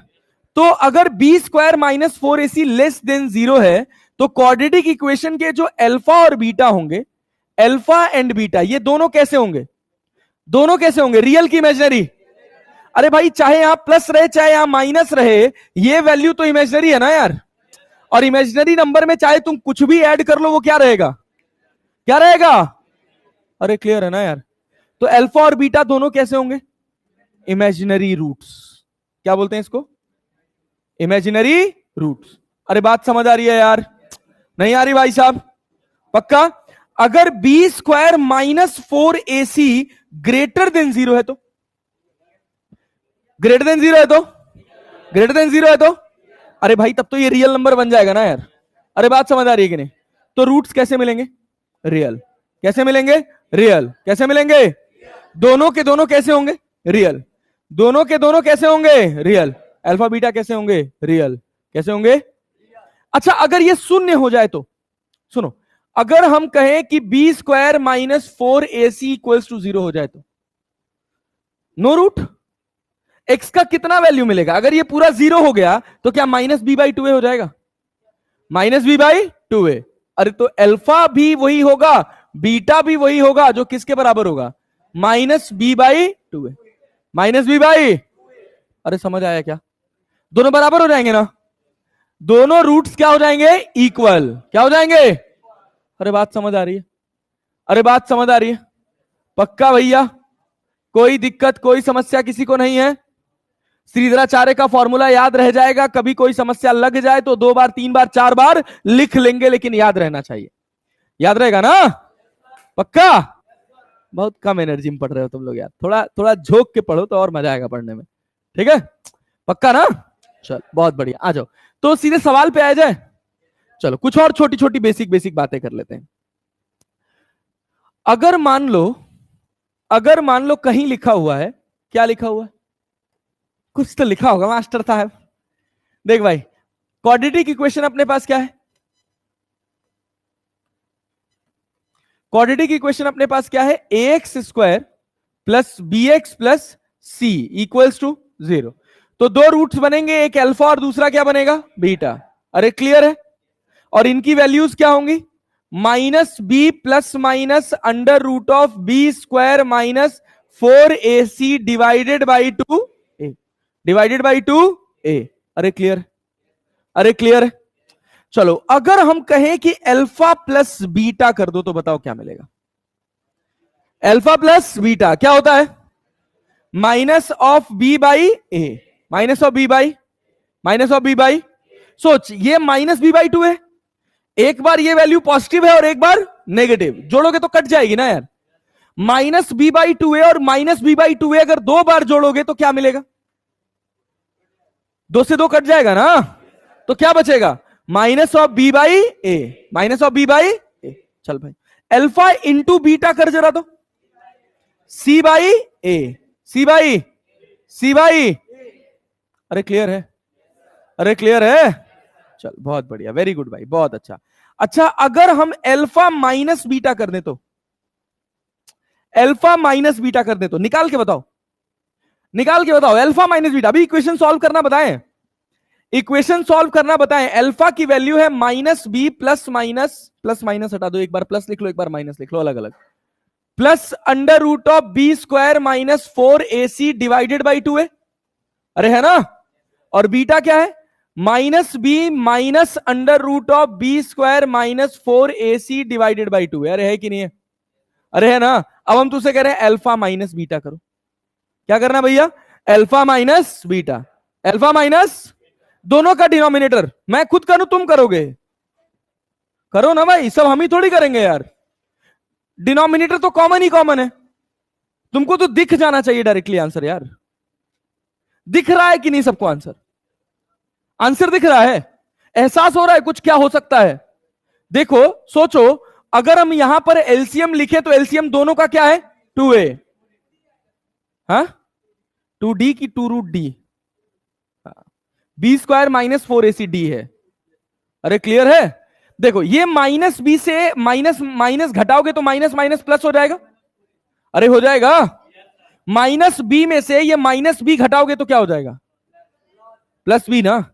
तो अगर B square minus 4ac less than 0 है तो क्वाड्रेटिक इक्वेशन के जो अल्फा और बीटा होंगे, अल्फा एंड बीटा, ये दोनों कैसे होंगे? दोनों कैसे होंगे? रियल की इमेजिनरी? अरे भाई चाहे यहां प्लस रहे चाहे यहां माइनस रहे, ये वैल्यू तो इमेजिनरी है ना यार। और इमेजिनरी नंबर में चाहे तुम कुछ भी ऐड कर लो वो क्या रहेगा? क्या रहेगा? अरे क्लियर है ना यार? तो अल्फा और बीटा दोनों कैसे होंगे? Imaginary roots. क्या बोलते हैं इसको? Imaginary roots. अरे बात समझ आ रही है यार? नहीं आ रही भाई साहब? पक्का? अगर B square minus 4ac greater than 0 है तो? ग्रेटर देन 0 है तो? ग्रेटर देन 0 है तो? अरे भाई तब तो ये रियल नंबर बन जाएगा ना यार। अरे बात समझ आ रही है कि नहीं? तो रूट्स कैसे मिलेंगे? रियल। कैसे मिलेंगे? रियल। कैसे मिलेंगे? दोनों के दोनों कैसे होंगे? रियल। दोनों के दोनों कैसे होंगे? रियल। अल्फा बीटा कैसे होंगे? रियल। कैसे होंगे? अच्छा अगर ये शून्य हो जाए तो? सुनो, अगर हम कहें कि B square minus 4ac equals to 0 हो जाए तो? No root. एक्स का कितना वैल्यू मिलेगा? अगर ये पूरा 0 हो गया तो क्या माइनस बी बाई 2a हो जाएगा? Minus B by 2a। अरे तो अल्फा भी वही होगा, बीटा भी वही होगा, जो किसके बराबर होगा? Minus B by 2a। Minus B by, अरे समझ आया क्या? दोनों बराबर हो जाएंगे ना? दोनों रूट्स क्या हो जाएंगे? इक्वल। क्या हो जाएंगे? अरे बात समझ आ रही है? अरे बात समझ आ रही है? पक्का भैया? कोई दिक्कत कोई समस्या किसी को नहीं है? श्रीधराचार्य का फॉर्मूला याद रह जाएगा, कभी कोई समस्या लग जाए तो 2 बार 3 बार 4 बार लिख लेंगे, लेकिन याद रहना चाहिए। याद रहेगा ना? पक्का? बहुत कम एनर्जी में पढ़ रहे हो तुम लोग यार, थोड़ा थोड़ा झोंक के पढ़ो तो और मजा आएगा पढ़ने में। ठीक है? पक्का ना? चल बहुत बढ़िया, आ जाओ तो सीधे सवाल पे आ जाए। चलो कुछ और छोटी छोटी बेसिक बेसिक बातें कर लेते हैं। अगर मान लो कहीं लिखा हुआ है, क्या लिखा हुआ है? कुछ तो लिखा होगा मास्टर साहब। देख भाई, क्वाड्रेटिक इक्वेशन अपने पास क्या है? क्वाड्रेटिक इक्वेशन अपने पास क्या है? ax square plus B x plus C equals to 0। तो दो रूट्स बनेंगे, एक अल्फा और दूसरा क्या बनेगा? बीटा। अरे क्लियर है? और इनकी वैल्यूज क्या होंगी? Minus B plus minus under root of B square minus 4ac divided by 2a divided by 2a। अरे क्लियर? अरे क्लियर है? चलो अगर हम कहें कि अल्फा प्लस बीटा कर दो तो बताओ क्या मिलेगा? अल्फा प्लस बीटा क्या होता है? Minus of B by A. Minus of B by सोच, ये माइनस बी बाई 2 है, एक बार ये वैल्यू पॉजिटिव है और एक बार नेगेटिव, जोड़ोगे तो कट जाएगी ना यार। माइनस बी बाई 2 और माइनस बी बाई 2 अगर 2 बार जोड़ोगे तो क्या मिलेगा? 2 से 2 कट जाएगा ना, तो क्या बचेगा? Minus of B by A. Minus of B by A. चल भाई, अल्फा इंटू बीटा कर जरा तो, C by A. C by, अरे क्लियर है? अरे क्लियर है? चल बहुत बढ़िया, वेरी गुड भाई, बहुत अच्छा। अच्छा अगर हम अल्फा माइनस बीटा कर दें तो? अल्फा माइनस बीटा कर दें तो निकाल के बताओ, निकाल के बताओ अल्फा माइनस बीटा। अभी इक्वेशन सॉल्व करना बताएं, इक्वेशन सॉल्व करना बताएं। अल्फा की वैल्यू है माइनस बी प्लस माइनस हटा दो, एक बार प्लस लिख लो एक बार माइनस लिख लो, अलग अलग, plus under root of B square minus 4ac divided by 2a। अरे है ना? और बीटा क्या है? Minus B minus under root of B square minus 4ac divided by 2a। अरे है कि नहीं है? अरे है ना? अब हम तुझसे कह रहे हैं अल्फा माइनस बीटा करो। क्या करना भैया? Alpha minus beta. Alpha minus, दोनों का डिनोमिनेटर मैं खुद करूं तुम करोगे? करो ना भाई, सब हम ही थोड़ी करेंगे यार। डिनोमिनेटर तो कॉमन ही कॉमन है, तुमको तो दिख जाना चाहिए डायरेक्टली आंसर यार। दिख रहा है कि नहीं सबको आंसर? आंसर दिख रहा है? एहसास हो रहा है कुछ क्या हो सकता है? देखो सोचो, अगर हम यहां पर एलसीएम लिखे तो एलसीएम दोनों का क्या है? 2a। हाँ 2d की 2 root D, B square minus 4ac d है। अरे क्लियर है? देखो ये माइनस बी से माइनस माइनस घटाओगे तो माइनस माइनस प्लस हो जाएगा। अरे हो जाएगा। माइनस बी में से ये माइनस बी घटाओगे तो क्या हो जाएगा? प्लस बी ना।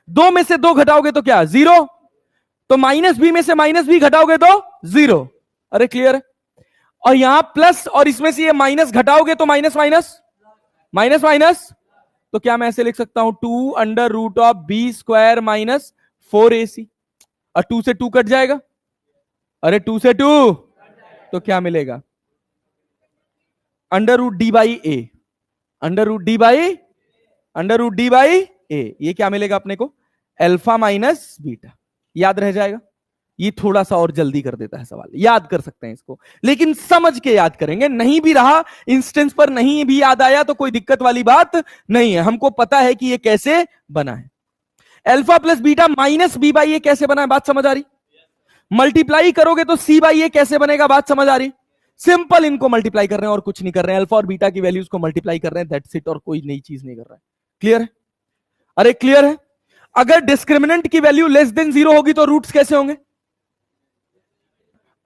दो में से दो घटाओगे तो क्या? जीरो। तो माइनस बी में से माइनस बी घटाओगे तो जीरो। अरे क्लियर है। और यहां प्लस और इसमें से ये माइनस घटाओगे तो माइनस माइनस माइनस माइनस। तो क्या मैं ऐसे लिख सकता हूं 2√b² माइनस 4ac। और 2 से 2 कट जाएगा। अरे 2 से 2 तो क्या मिलेगा? √d/a। √d/a ये क्या मिलेगा अपने को? Alpha minus beta. याद रह जाएगा। ये थोड़ा सा और जल्दी कर देता है सवाल, याद कर सकते हैं इसको, लेकिन समझ के याद करेंगे। नहीं भी रहा इंस्टेंस पर, नहीं भी याद आया तो कोई दिक्कत वाली बात नहीं है, हमको पता है कि ये कैसे बना है। Alpha plus beta minus b/a कैसे बना है, बात समझ आ रही? मल्टीप्लाई करोगे तो c/a कैसे बनेगा, बात समझ आ रही? सिंपल, इनको मल्टीप्लाई कर रहे हैं और कुछ नहीं कर रहे हैं, अल्फा और बीटा की वैल्यूज को मल्टीप्लाई कर रहे हैं, दैट्स इट, और कोई नई चीज नहीं कर रहा है। क्लियर है? अरे क्लियर है। अगर डिस्क्रिमिनेंट की वैल्यू लेस देन 0 होगी तो रूट्स कैसे होंगे?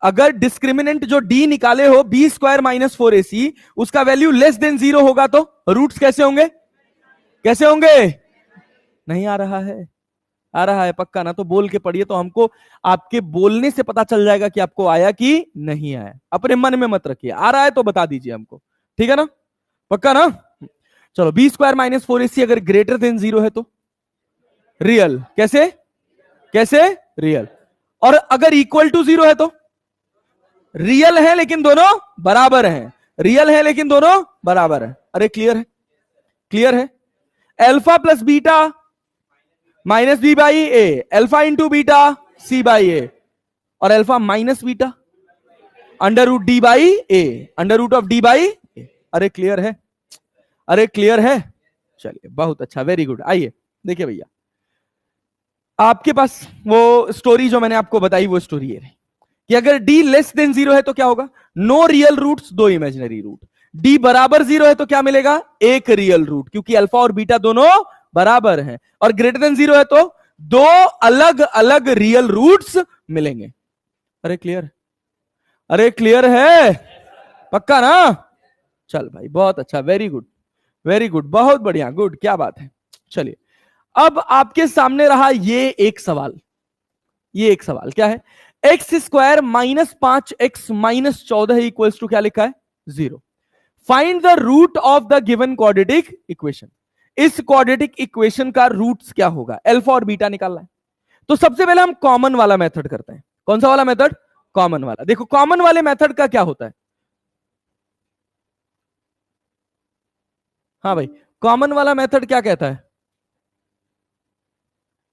अगर डिस्क्रिमिनेंट जो d निकाले हो b² माइनस 4ac, उसका वैल्यू लेस देन 0 होगा तो रूट्स कैसे होंगे? कैसे होंगे? नहीं आ रहा है? आ रहा है पक्का ना? तो बोल के पढ़िए, तो हमको आपके बोलने से पता चल जाएगा कि आपको आया कि नहीं आया। अपने मन में मत रखिए, आ रहा है तो बता दीजिए हमको, ठीक है ना? पक्का ना? चलो, b² माइनस 4ac अगर ग्रेटर देन 0 है तो रियल। कैसे? कैसे रियल? और अगर इक्वल टू 0 है तो रियल है लेकिन दोनों बराबर हैं। रियल है लेकिन दोनों बराबर है। अरे क्लियर है? क्लियर है। Alpha plus beta minus b/a, alpha into beta c/a, और alpha minus beta √d/a, √d/a। अरे क्लियर है? अरे क्लियर है। चलिए बहुत अच्छा, वेरी गुड। आइए देखिए भैया, आपके पास वो स्टोरी जो मैंने आपको बताई, वो स्टोरी है कि अगर d लेस देन 0 है तो क्या होगा? नो रियल रूट्स, दो इमेजिनरी रूट। d बराबर 0 है तो क्या मिलेगा? एक रियल रूट, क्योंकि अल्फा और बीटा दोनों बराबर हैं। और ग्रेटर देन 0 है तो दो अलग अलग रियल रूट्स मिलेंगे। अरे क्लियर? अरे क्लियर है? पक्का ना? चल भाई बहुत अच्छा, वेरी गुड, वेरी गुड, बहुत बढ़िया, गुड, क्या बात है। चलिए, अब आपके सामने रहा ये एक सवाल। ये एक सवाल क्या है? x² minus 5x minus 14 equals to क्या लिखा है? 0। Find the root of the given quadratic equation. इस क्वाड्रेटिक इक्वेशन का रूट्स क्या होगा? अल्फा और बीटा निकालना है। तो सबसे पहले हम कॉमन वाला मेथड करते हैं। कौन सा वाला मेथड? कॉमन वाला। देखो कॉमन वाले मेथड का क्या होता है? हाँ भाई, कॉमन वाला मेथड क्या कहता है?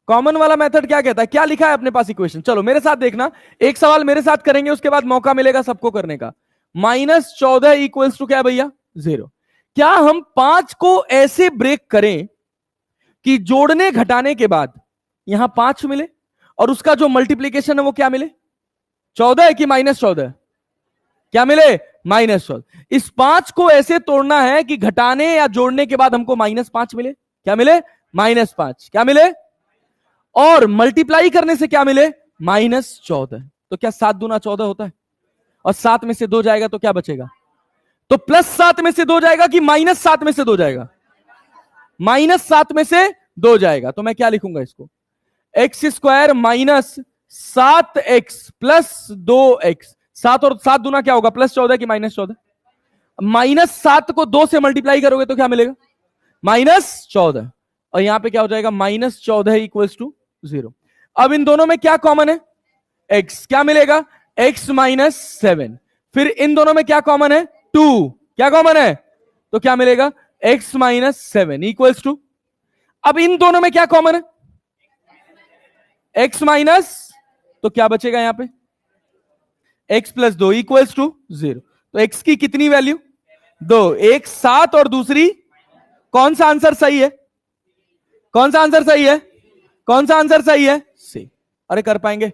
कॉमन वाला मेथड क्या कहता है? क्या लिखा है अपने पास इक्वेशन? चलो मेरे साथ देखना, एक सवाल मेरे साथ करेंगे, उसके बाद मौका मिलेगा सबको करने का। -14 इक्वल्स टू क्या भैया? 0। क्या हम 5 को ऐसे ब्रेक करें कि जोड़ने घटाने के बाद यहां 5 मिले और उसका जो मल्टीप्लीकेशन है वो क्या मिले? 14 है कि -14? क्या मिले? -14। इस 5 को ऐसे तोड़ना है कि घटाने या जोड़ने के बाद हमको -5 मिले। क्या मिले? -5। क्या मिले? और मल्टीप्लाई करने से क्या मिले? -14। तो क्या 7 दूना 14 होता है? और 7 में से 2 जाएगा तो क्या बचेगा? तो +7 में से 2 जाएगा कि -7 में से 2 जाएगा? -7 में से 2 जाएगा। तो मैं क्या लिखूंगा इसको? x² minus 7x plus 2x। 7 और 7 दूना क्या होगा? +14 कि -14? -7 को 2 से मल्टीप्लाई करोगे तो क्या मिलेगा? -14। और यहां पे क्या हो जाएगा? -14 इक्वल्स टू 0। अब इन दोनों में क्या कॉमन है? x। क्या मिलेगा? x -7। फिर इन दोनों में क्या कॉमन है? 2। क्या कॉमन है? तो क्या मिलेगा? x -7 इक्वल्स टू, अब इन दोनों में क्या कॉमन है? x माइनस, तो क्या बचेगा यहां पे? x + 2 equals to 0। तो x की कितनी वैल्यू? 2। एक 7 और दूसरी, कौन सा आंसर सही है? कौन सा आंसर सही है? कौन सा आंसर सही है? सी। अरे कर पाएंगे?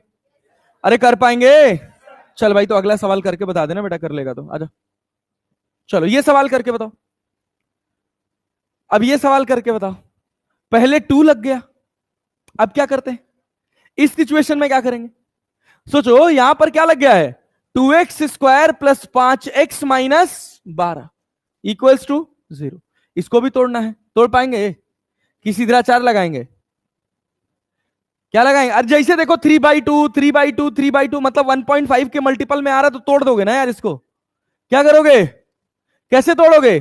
अरे कर पाएंगे? चल भाई, तो अगला सवाल करके बता देना बेटा, कर लेगा तो आजा। चलो ये सवाल करके बताओ। अब ये सवाल करके बताओ। पहले 2 लग गया, अब क्या करते हैं? इस सिचुएशन में क्या करेंगे? सोचो, यहां पर क्या लग गया है? 2x² plus 5x minus 12 equals to 0। इसको भी तोड़ना है, तोड़ पाएंगे? कि सीधा 4 लगाएंगे? क्या लगाएंगे? अरे जैसे देखो 3/2 3/2 3/2 मतलब 1.5 के मल्टीपल में आ रहा तो तोड़ दोगे ना यार इसको। क्या करोगे? कैसे तोड़ोगे?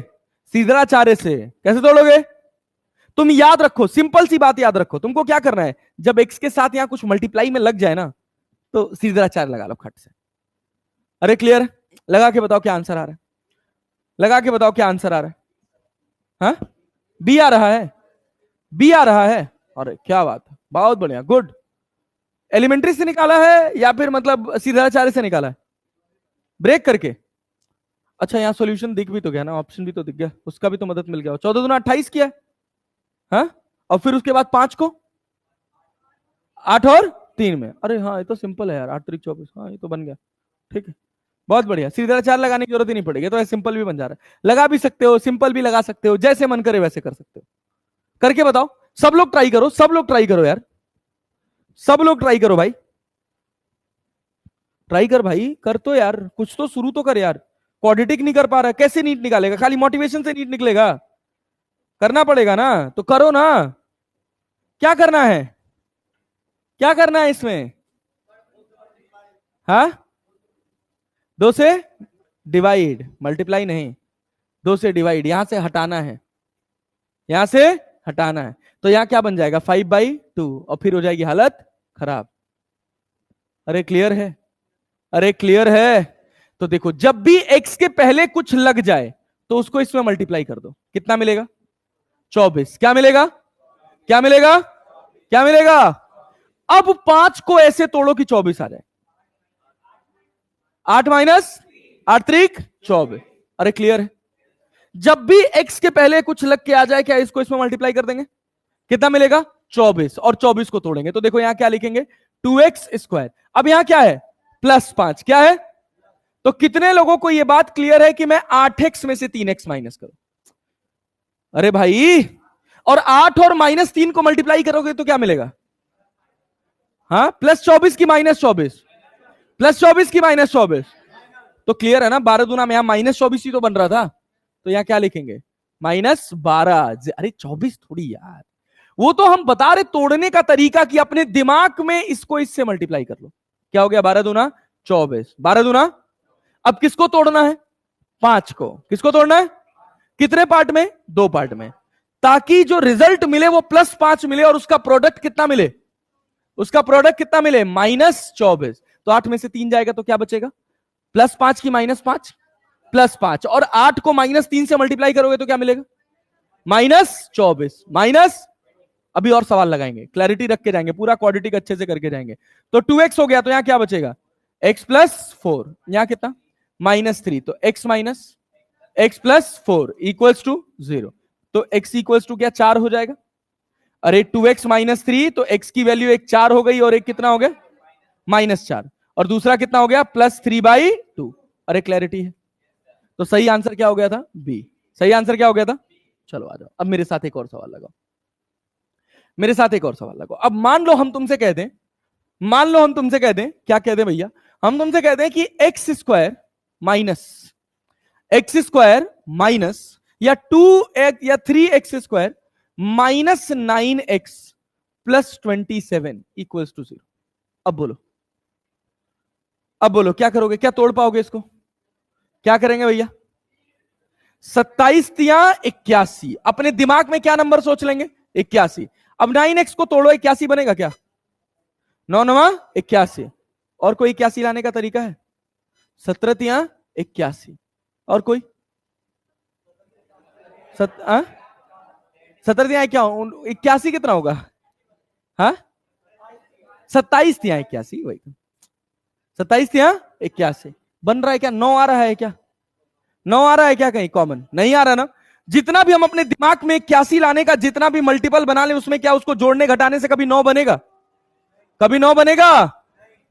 सीधा 4 से कैसे तोड़ोगे? तुम याद रखो, सिंपल सी बात याद रखो, तुमको क्या करना है, जब x के साथ यहां कुछ मल्टीप्लाई में लग जाए ना तो सीधा 4 लगा लो खट से। अरे क्लियर? लगा के बताओ क्या आंसर आ रहा है, लगा के बताओ क्या आंसर आ रहा है। हाँ, बी आ रहा है, बी आ रहा है। अरे क्या बात है, बहुत बढ़िया, गुड। एलिमेंट्री से निकाला है या फिर मतलब सीधा 4 से निकाला है ब्रेक करके? अच्छा यहाँ सॉल्यूशन दिख भी तो गया ना, ऑप्शन भी तो दिख गया, उसका भी तो मदद मिल गया। 14 दूना 28 किया, हाँ, और फिर उसके बाद 5 को 8 और 3 में। अरे हाँ ये तो सिंपल है यार, 8 3 24, हाँ ये तो बन गया, ठीक है, बहुत बढ़िया। सीधा 4 लगाने की जरूरत ही नहीं पड़ेगी, तो सिंपल भी बन जा रहा है। लगा भी सकते हो, सिंपल भी लगा सकते हो, जैसे मन करे वैसे कर सकते हो। करके बताओ, सब लोग ट्राई करो, सब लोग ट्राई करो यार, सब लोग ट्राई करो भाई, ट्राई कर भाई, कर तो यार, कुछ तो शुरू तो कर यार। क्वाड्रेटिक नहीं कर पा रहा, कैसे नीट निकालेगा? खाली मोटिवेशन से नीट निकलेगा? करना पड़ेगा ना, तो करो ना। क्या करना है, क्या करना है इसमें? हाँ, 2 से डिवाइड, मल्टीप्लाई नहीं, 2 से डिवाइड, यहां से हटाना है, यहां से हटाना है। तो यहां क्या बन जाएगा? 5/2, और फिर हो जाएगी हालत खराब। अरे क्लियर है? अरे क्लियर है? तो देखो, जब भी x के पहले कुछ लग जाए तो उसको इसमें मल्टीप्लाई कर दो, कितना मिलेगा? 24। क्या मिलेगा? क्या मिलेगा? क्या मिलेगा? अब 5 को ऐसे तोड़ो कि 24 आ जाए। 8 माइनस 8 त्रिक 24। अरे क्लियर है? जब भी x के पहले कुछ लग के आ जाए, क्या इसको इसमें मल्टीप्लाई कर देंगे? कितना मिलेगा? 24, और 24 को तोड़ेंगे तो देखो यहां क्या लिखेंगे? 2x²। अब यहां क्या है? प्लस 5। क्या है? तो कितने लोगों को यह बात क्लियर है कि मैं 8x में से 3x माइनस करूं? अरे भाई, और 8 और -3 को मल्टीप्लाई करोगे तो क्या मिलेगा? हाँ, +24 की -24, +24 की -24, तो क्लियर है ना? 12 दूना में यहां -24 ही तो बन रहा था, तो यहां क्या लिखेंगे? -12। अरे 24 थोड़ी यार, वो तो हम बता रहे तोड़ने का तरीका कि अपने दिमाग में इसको इससे मल्टीप्लाई कर लो। क्या हो गया? 12 दूना 24, 12 दूना। अब किसको तोड़ना है? 5 को। किसको तोड़ना है? कितने पार्ट में? 2 पार्ट में, ताकि जो रिजल्ट मिले वो +5 मिले और उसका प्रोडक्ट कितना मिले? उसका प्रोडक्ट कितना मिले? -24। तो 8 में से 3 जाएगा तो क्या बचेगा? +5 की -5 +5, और 8 को -3 से मल्टीप्लाई करोगे तो क्या मिलेगा? -24 माइनस। अभी और सवाल लगाएंगे, क्लैरिटी रख के जाएंगे, पूरा क्वाड्रेटिक अच्छे से करके जाएंगे। तो 2x हो गया, तो यहां क्या बचेगा? x + 4, यहां कितना? -3, तो x minus x + 4 equals to 0। तो x इक्वल्स टू क्या? 4 हो जाएगा। अरे 2x - 3, तो x की वैल्यू एक 4 हो गई, और एक कितना हो गया? -4, और दूसरा कितना हो गया? +3/2। अरे क्लैरिटी है? तो सही आंसर क्या हो गया था? बी। सही आंसर क्या हो गया था? चलो आ जाओ, अब मेरे साथ एक और सवाल लगाओ, मेरे साथ एक और सवाल लगाओ। अब मान लो हम तुमसे कहते हैं, मान लो हम तुमसे कहते हैं, क्या कहते हैं भैया? हम तुमसे कहते हैं कि x² माइनस या 2x या 3x² -9x + 27 इक्वल्स टू 0। अब बोलो, अब बोलो क्या करोगे? क्या तोड़ पाओगे इसको? क्या करेंगे भैया? 27 तिया 81, अपने दिमाग में क्या नंबर सोच लेंगे? 81। अब 9x को तोड़ो, 81 बनेगा क्या? 9 9 81, और कोई 81 लाने का तरीका है? 17 तिया 81, और कोई? 17 तिया क्या? 81 कितना होगा? हाँ, 27 तिया 81, वही 27 तिया 81 बन रहा है क्या? 9 आ रहा है क्या? 9 आ रहा है क्या? कहीं कॉमन नहीं आ रहा ना? जितना भी हम अपने दिमाग में 81 लाने का जितना भी मल्टीपल बना ले, उसमें क्या उसको जोड़ने घटाने से कभी 9 बनेगा? कभी 9 बनेगा?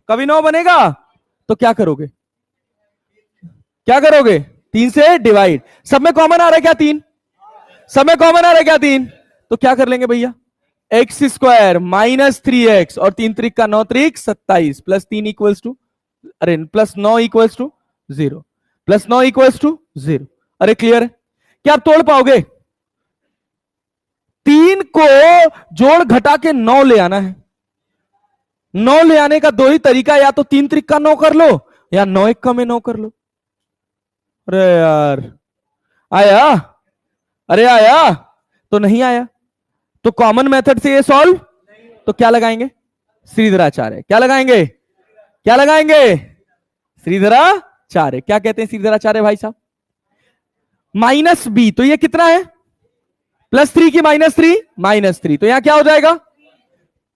कभी 9 बनेगा? तो क्या करोगे? क्या करोगे? 3 से डिवाइड। सब में कॉमन आ रहा है क्या? 3 सब में कॉमन आ रहा है क्या? 3, तो क्या कर लेंगे भैया? x² - 3x, और 3 त्रिक का 9 त्रिक 27 +3 इक्वल्स टू अरे plus 9 equals to 0, plus 9 equals to 0। अरे क्लियर है? क्या आप तोड़ पाओगे? 3 को जोड़ घटा के 9 ले आना है। 9 ले आने का दो ही तरीका, या तो 3 त्रिका 9 कर लो, या 9 1 में 9 कर लो। अरे यार आया? अरे आया? तो नहीं आया, तो कॉमन मेथड से ये सॉल्व, तो क्या लगाएंगे? श्रीधराचार्य। क्या लगाएंगे? क्या लगाएंगे? श्रीधराचार्य। क्या कहते हैं श्रीधराचार्य भाई साहब? माइनस बी, तो ये कितना है? +3 की -3, तो यहां क्या हो जाएगा?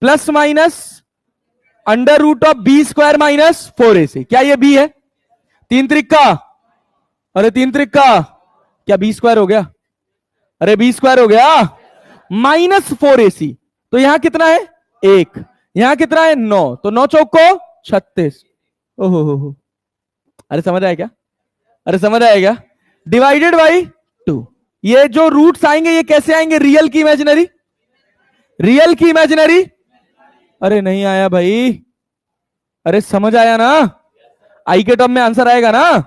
Plus minus √b² -4ac। क्या ये b है? 3 त्रिका, अरे 3 त्रिका, क्या b² हो गया? अरे b² हो गया, -4ac। तो यहां कितना है? 1। यहां कितना है? 9। तो 9 चौक को 36। ओहो, अरे समझ आया क्या? अरे समझ आया क्या? Divided by 2। ये जो रूट्स आएंगे ये कैसे आएंगे? रियल की इमेजिनरी? रियल की इमेजिनरी? अरे नहीं आया भाई, अरे समझ आया ना? आई के टर्म में आंसर आएगा ना?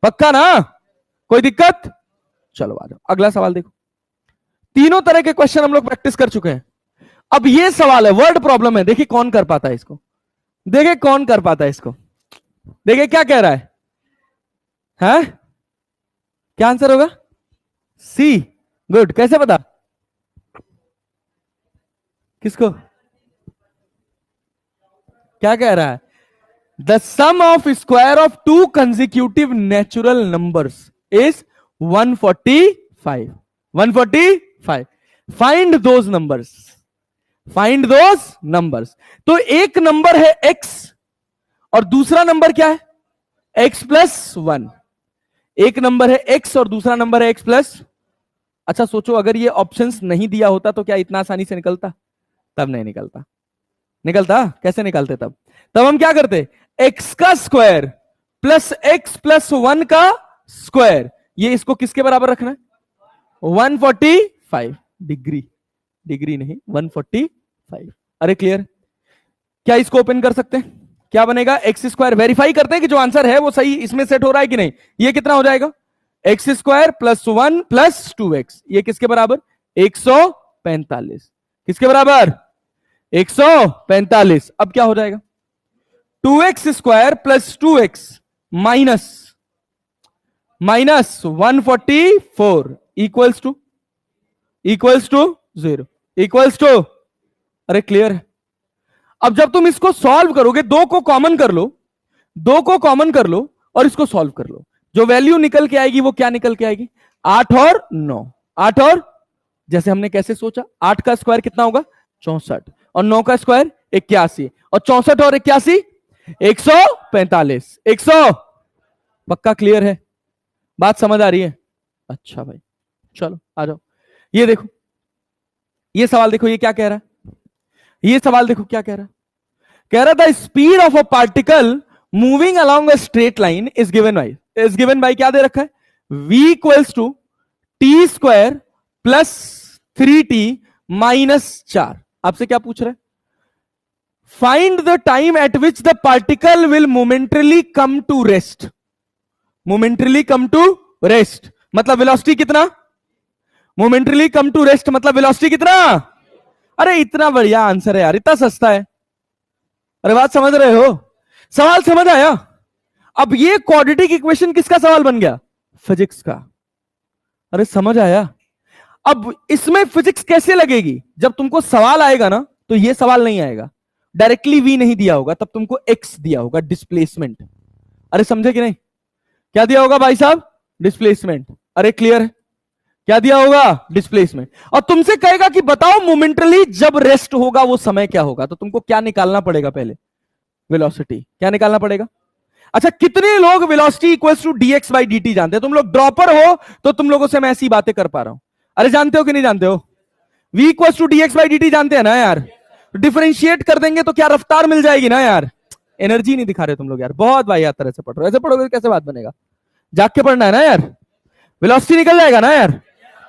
पक्का ना? कोई दिक्कत? चलो आ जाओ, अगला सवाल देखो। तीनों तरह के क्वेश्चन हम लोग प्रैक्टिस कर चुके हैं। अब ये सवाल है, वर्ड प्रॉब्लम है। देखिए कौन कर पाता है इसको, देखिए कौन कर पाता है इसको। देखिए क्या कह रहा है? हैं? क्या आंसर होगा? सी। गुड। कैसे पता? किसको? क्या कह रहा है? The sum of square of 2 consecutive natural numbers is 145। 145। Find those numbers, find those numbers. तो एक नंबर है x और दूसरा नंबर क्या है? x+1। एक नंबर है x और दूसरा नंबर है x+। अच्छा सोचो, अगर ये ऑप्शंस नहीं दिया होता तो क्या इतना आसानी से निकलता? तब नहीं निकलता। निकलता? कैसे निकलते तब? तब हम क्या करते? x का स्क्वायर प्लस x+1 का स्क्वायर, ये इसको किसके बराबर रखना है? 145 डिग्री। डिग्री नहीं, 145। अरे क्लियर? क्या इसको ओपन कर सकते हैं? क्या बनेगा? x²। वेरीफाई करते हैं कि जो आंसर है वो सही इसमें सेट हो रहा है कि नहीं। ये कितना हो जाएगा? x² + 1 + 2x, ये किसके बराबर? 145। किसके बराबर? 145। अब क्या हो जाएगा? 2x² + 2x minus 144 equals to 0 equals to. अरे क्लियर है? अब जब तुम इसको सॉल्व करोगे, 2 को कॉमन कर लो, 2 को कॉमन कर लो और इसको सॉल्व कर लो, जो वैल्यू निकल के आएगी वो क्या निकल के आएगी? 8 और 9। 8 और, जैसे हमने कैसे सोचा, 8 का स्क्वायर कितना होगा? 64, और 9 का स्क्वायर 81, और 64 और 81 145। 100। पक्का क्लियर है? बात समझ आ रही है? अच्छा भाई चलो आ जाओ। ये देखो, ये सवाल देखो, ये क्या कह रहा है? ये सवाल देखो क्या कह रहा है? कह रहा था speed of a particle moving along a straight line is given by क्या दे रखा है? v = t² + 3t - 4। आपसे क्या पूछ रहा है? Find the time at which the particle will momentarily come to rest. Momentarily come to rest मतलब velocity कितना? मोमेंटरली कम टू रेस्ट मतलब वेलोसिटी कितना? अरे इतना बढ़िया आंसर है यार, इतना सस्ता है। अरे बात समझ रहे हो? सवाल समझ आया? अब ये क्वाड्रेटिक इक्वेशन किसका सवाल बन गया? फिजिक्स का। अरे समझ आया? अब इसमें फिजिक्स कैसे लगेगी? जब तुमको सवाल आएगा ना, तो ये सवाल नहीं आएगा, डायरेक्टली v नहीं दिया होगा, तब तुमको x दिया होगा, डिस्प्लेसमेंट। अरे समझे कि नहीं? क्या दिया होगा भाई साहब? डिस्प्लेसमेंट। अरे क्लियर है? क्या दिया होगा? डिस्प्लेसमेंट। और तुमसे कहेगा कि बताओ मोमेंटली जब रेस्ट होगा वो समय क्या होगा, तो तुमको क्या निकालना पड़ेगा? पहले वेलोसिटी। क्या निकालना पड़ेगा? अच्छा, कितने लोग वेलोसिटी इक्वल्स टू dx/dt जानते हैं? तुम लोग ड्रॉपर हो तो तुम लोगों से मैं ऐसी बातें कर पा रहा हूं। अरे जानते हो कि नहीं जानते हो? v = dx/dt जानते हैं ना यार? डिफरेंशिएट कर देंगे तो क्या रफ्तार मिल जाएगी ना यार? एनर्जी नहीं दिखा रहे तुम लोग यार, बहुत भाई यार तरह से पढ़ रहे हो। ऐसे पढ़ोगे तो कैसे बात बनेगा? जाग के पढ़ना है ना यार, वेलोसिटी निकल जाएगा ना यार।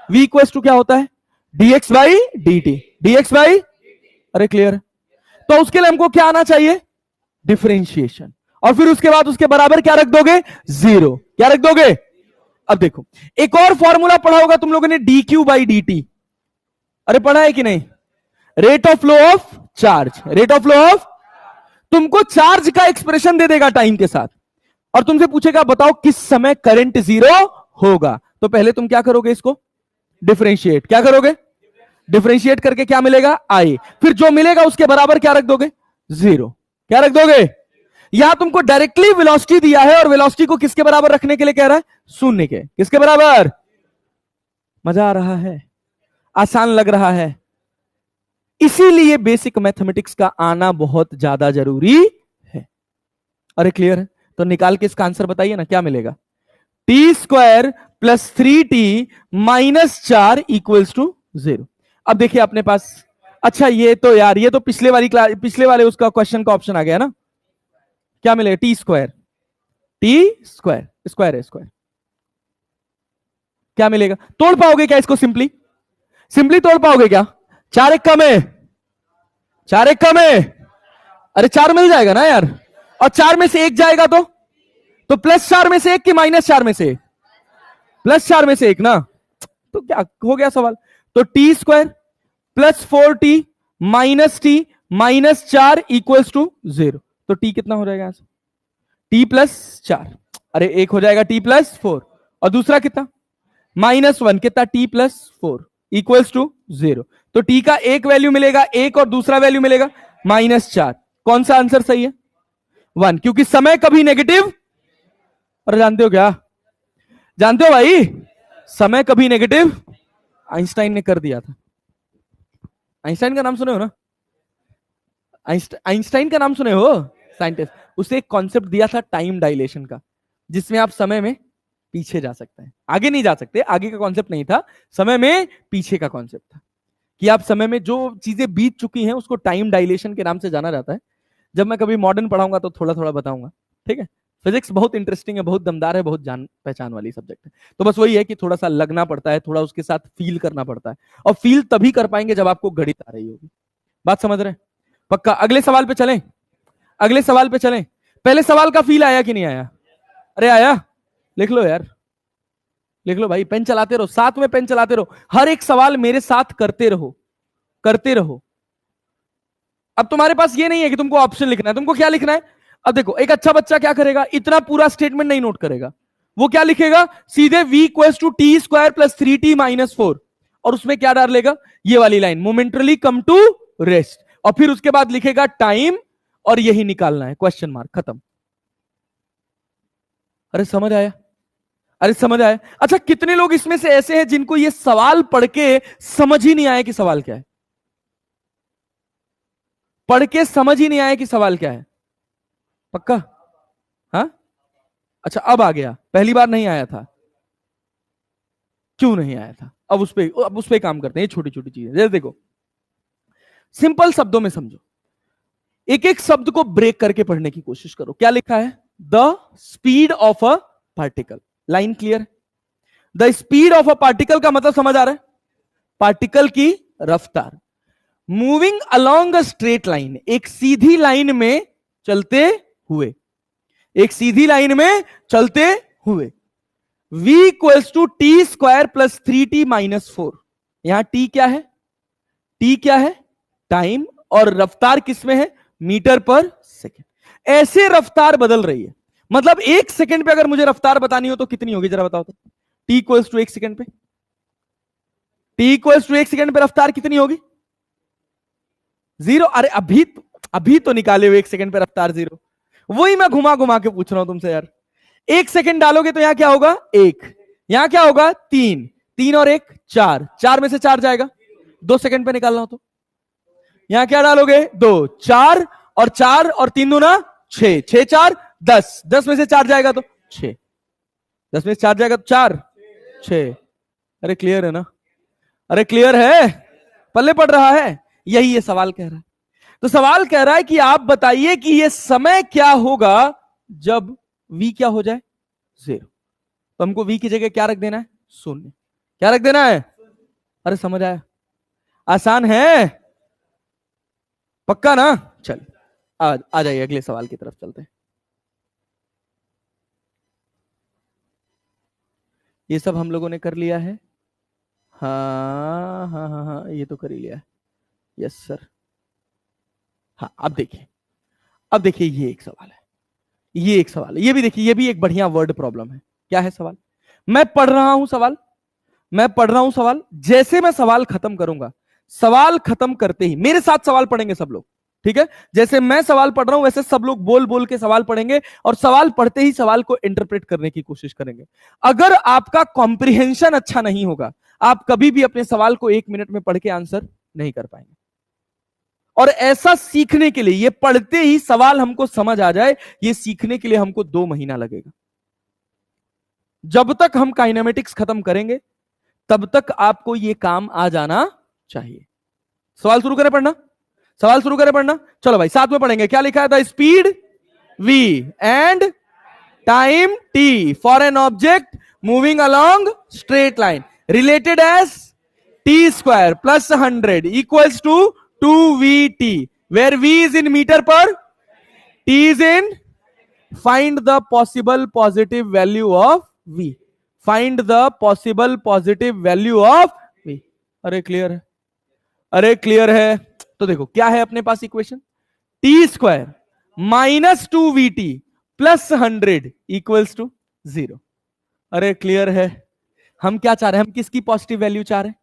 v = क्या होता है? dx/dt। dx/, अरे क्लियर है? तो उसके लिए हमको क्या आना चाहिए? डिफरेंशिएशन। और फिर उसके बाद उसके बराबर क्या रख दोगे? जीरो। क्या रख दोगे? अब देखो, एक और फॉर्मूला पढ़ा होगा तुम लोगों ने, D Q by D T. अरे पढ़ा है कि नहीं? Rate of flow of charge, rate of flow of, तुमको चार्ज का एक्सप्रेशन दे देगा टाइम के साथ, और तुमसे पूछेगा बताओ किस समय करंट जीरो होगा। तो पहले तुम क्या करोगे? इसको डिफरेंशिएट। क्या करोगे? डिफरेंशिएट करके क्या मिलेगा? आई। फिर जो मिलेगा उसके बराबर क्या रख दोगे? जीरो। क्या रख दोगे? यहां तुमको डायरेक्टली वेलोसिटी दिया है, और वेलोसिटी को किसके बराबर रखने के लिए कह रहा है? शून्य के। किसके बराबर? मजा आ रहा है? आसान लग रहा है? इसीलिए बेसिक मैथमेटिक्स का आना बहुत ज्यादा जरूरी है। अरे क्लियर है? तो निकाल के इसका आंसर बताइए ना, क्या मिलेगा? T square plus 3t minus 4 equals to 0। अब देखिए अपने पास, अच्छा ये तो यार, ये तो पिछले वाली क्लास, पिछले वाले उसका क्वेश्चन का ऑप्शन आ गया ना। क्या मिलेगा? T square, T square, square है स्क्वायर, क्या मिलेगा? तोड़ पाओगे क्या इसको? सिंपली सिंपली तोड़ पाओगे क्या? 4 एक कम है, 4 एक कम है, अरे 4 मिल जाएगा ना यार, और 4 में से 1 जाएगा तो प्लस 4 में से 1 कि माइनस 4 में से 1? प्लस 4 में से 1 ना। तो क्या हो गया सवाल? तो t square plus 4t minus t minus 4 equals to 0। तो टी कितना हो जाएगा? टी प्लस 4, अरे एक हो जाएगा टी प्लस 4, और दूसरा कितना? माइनस 1, कितना? T plus 4 equals to 0। तो टी का एक वैल्यू मिलेगा 1, और दूसरा वैल्यू मिलेगा माइनस 4। कौन सा आंसर सही है? 1, क्योंकि समय कभी नेगेटिव, और जानते हो क्या? जानते हो भाई, समय कभी नेगेटिव आइंस्टाइन ने कर दिया था। आइंस्टाइन का नाम सुने हो ना? आइंस्टाइन का नाम सुने हो? साइंटिस्ट। उसे एक कॉन्सेप्ट दिया था टाइम डायलेशन का, जिसमें आप समय में पीछे जा सकते हैं, आगे नहीं जा सकते। आगे का कॉन्सेप्ट नहीं था, समय में पीछे का कॉन्सेप्ट था, कि आप समय में जो चीजें बीत चुकी हैं उसको टाइम डायलेशन के नाम से जाना जाता है। जब मैं कभी मॉडर्न पढ़ाऊंगा तो थोड़ा थोड़ा बताऊंगा, ठीक है? फिजिक्स बहुत इंटरेस्टिंग है, बहुत दमदार है, बहुत जान पहचान वाली सब्जेक्ट है। तो बस वही है कि थोड़ा सा लगना पड़ता है, थोड़ा उसके साथ फील करना पड़ता है, और फील तभी कर पाएंगे जब आपको गणित आ रही होगी। बात समझ रहे हैं? पक्का? अगले सवाल पे चलें, अगले सवाल पे चलें। पहले सवाल का फील आया कि नहीं आया? अरे आया? लिख लो यार, लिख लो भाई, पेन चलाते रहो, साथ में पेन चलाते रहो, हर एक सवाल मेरे साथ करते रहो, करते रहो। अब तुम्हारे पास ये नहीं है कि तुमको ऑप्शन लिखना है, तुमको क्या लिखना है? अब देखो, एक अच्छा बच्चा क्या करेगा? इतना पूरा स्टेटमेंट नहीं नोट करेगा, वो क्या लिखेगा? सीधे v equals to t square plus 3t minus 4, और उसमें क्या डाल लेगा? ये वाली line, momentarily come to rest, और फिर उसके बाद लिखेगा टाइम, और यही निकालना है, क्वेश्चन मार्क, खत्म। अरे समझ आया? अरे समझ आया? अच्छा, कितने लोग इसमें से ऐसे हैं जिनको ये सवाल पढ़ के समझ ही नहीं आया कि सवाल क्या है? पढ़ के समझ ही नहीं आया कि सवाल क्या है? पक्का? हाँ? अच्छा अब आ गया, पहली बार नहीं आया था। क्यों नहीं आया था? अब उस पे काम करते हैं, ये छोटी छोटी चीजें। जैसे देखो, सिंपल शब्दों में समझो, एक एक शब्द को ब्रेक करके पढ़ने की कोशिश करो। क्या लिखा है? The speed of a particle. Line clear? The speed of a particle का मतलब समझ आ रहा है? पार्टिकल की रफ्तार। Moving along a straight line, एक सीधी लाइन में चलते हुए, एक सीधी लाइन में चलते हुए। v equals to t square plus 3t minus 4। यहां t क्या है? t क्या है? टाइम, और रफ्तार किसमें है? मीटर पर सेकेंड। ऐसे रफ्तार बदल रही है, मतलब 1 सेकेंड पे अगर मुझे रफ्तार बतानी हो तो कितनी होगी जरा बताओ तो? t इक्वल्स टू 1 सेकेंड पे, t इक्वल्स टू 1 सेकेंड पे रफ्तार कितनी होगी? 0। अरे अभी तो निकाले हुए 1 सेकेंड पे रफ्तार 0। वही मैं घुमा घुमा के पूछ रहा हूं तुमसे यार। 1 सेकेंड डालोगे तो यहां क्या होगा? 1, यहां क्या होगा? 3, 3 और 1 4, 4 में से 4 जाएगा, 2 सेकेंड पे निकालना हो तो यहां क्या डालोगे? 2, 4 और 4 और 3 दूना 6, 6 4 10, 10 में से 4 जाएगा तो 6, 10 में से 4 जाएगा तो 4 6। अरे क्लियर है ना? अरे क्लियर है? पल्ले पड़ रहा है? यही ये सवाल कह रहा है। तो सवाल कह रहा है कि आप बताइए कि ये समय क्या होगा जब v क्या हो जाए? 0। तो हमको v की जगह क्या रख देना है? 0। क्या रख देना है? अरे समझ आया? आसान है? पक्का ना? चल आ जाइए, अगले सवाल की तरफ चलते हैं। ये सब हम लोगों ने कर लिया है। हाँ हाँ हाँ हाँ, ये तो कर ही लिया है। Yes sir. हाँ अब देखिए, अब देखिए ये एक सवाल है, ये एक सवाल है, ये भी देखिए, ये भी एक बढ़िया वर्ड प्रॉब्लम है। क्या है सवाल? मैं पढ़ रहा हूं सवाल, मैं पढ़ रहा हूं सवाल, जैसे मैं सवाल खत्म करूंगा, सवाल खत्म करते ही मेरे साथ सवाल पढ़ेंगे सब लोग, ठीक है? जैसे मैं सवाल पढ़ रहा हूं वैसे सब लोग बोल बोल के सवाल पढ़ेंगे और सवाल पढ़ते ही सवाल को इंटरप्रेट करने की कोशिश करेंगे। अगर आपका कॉम्प्रिहेंशन अच्छा नहीं होगा, आप कभी भी अपने सवाल को 1 मिनट में पढ़ के आंसर नहीं कर पाएंगे। और ऐसा सीखने के लिए, ये पढ़ते ही सवाल हमको समझ आ जाए, ये सीखने के लिए हमको 2 महीना लगेगा। जब तक हम काइनेमेटिक्स खत्म करेंगे तब तक आपको ये काम आ जाना चाहिए। सवाल शुरू करें पढ़ना, सवाल शुरू करें पढ़ना। चलो भाई साथ में पढ़ेंगे। क्या लिखा है? The speed v and time t for an object moving along straight line related as t square plus 100 equals to 2vt, where v is in meter per, t is in, find the possible positive value of v, find the possible positive value of v। अरे clear है, अरे clear है। तो देखो क्या है अपने पास equation, T square minus 2vt plus 100 equals to 0। अरे क्लियर है। हम क्या चाह रहे हैं? हम किसकी पॉजिटिव वैल्यू चाह रहे हैं?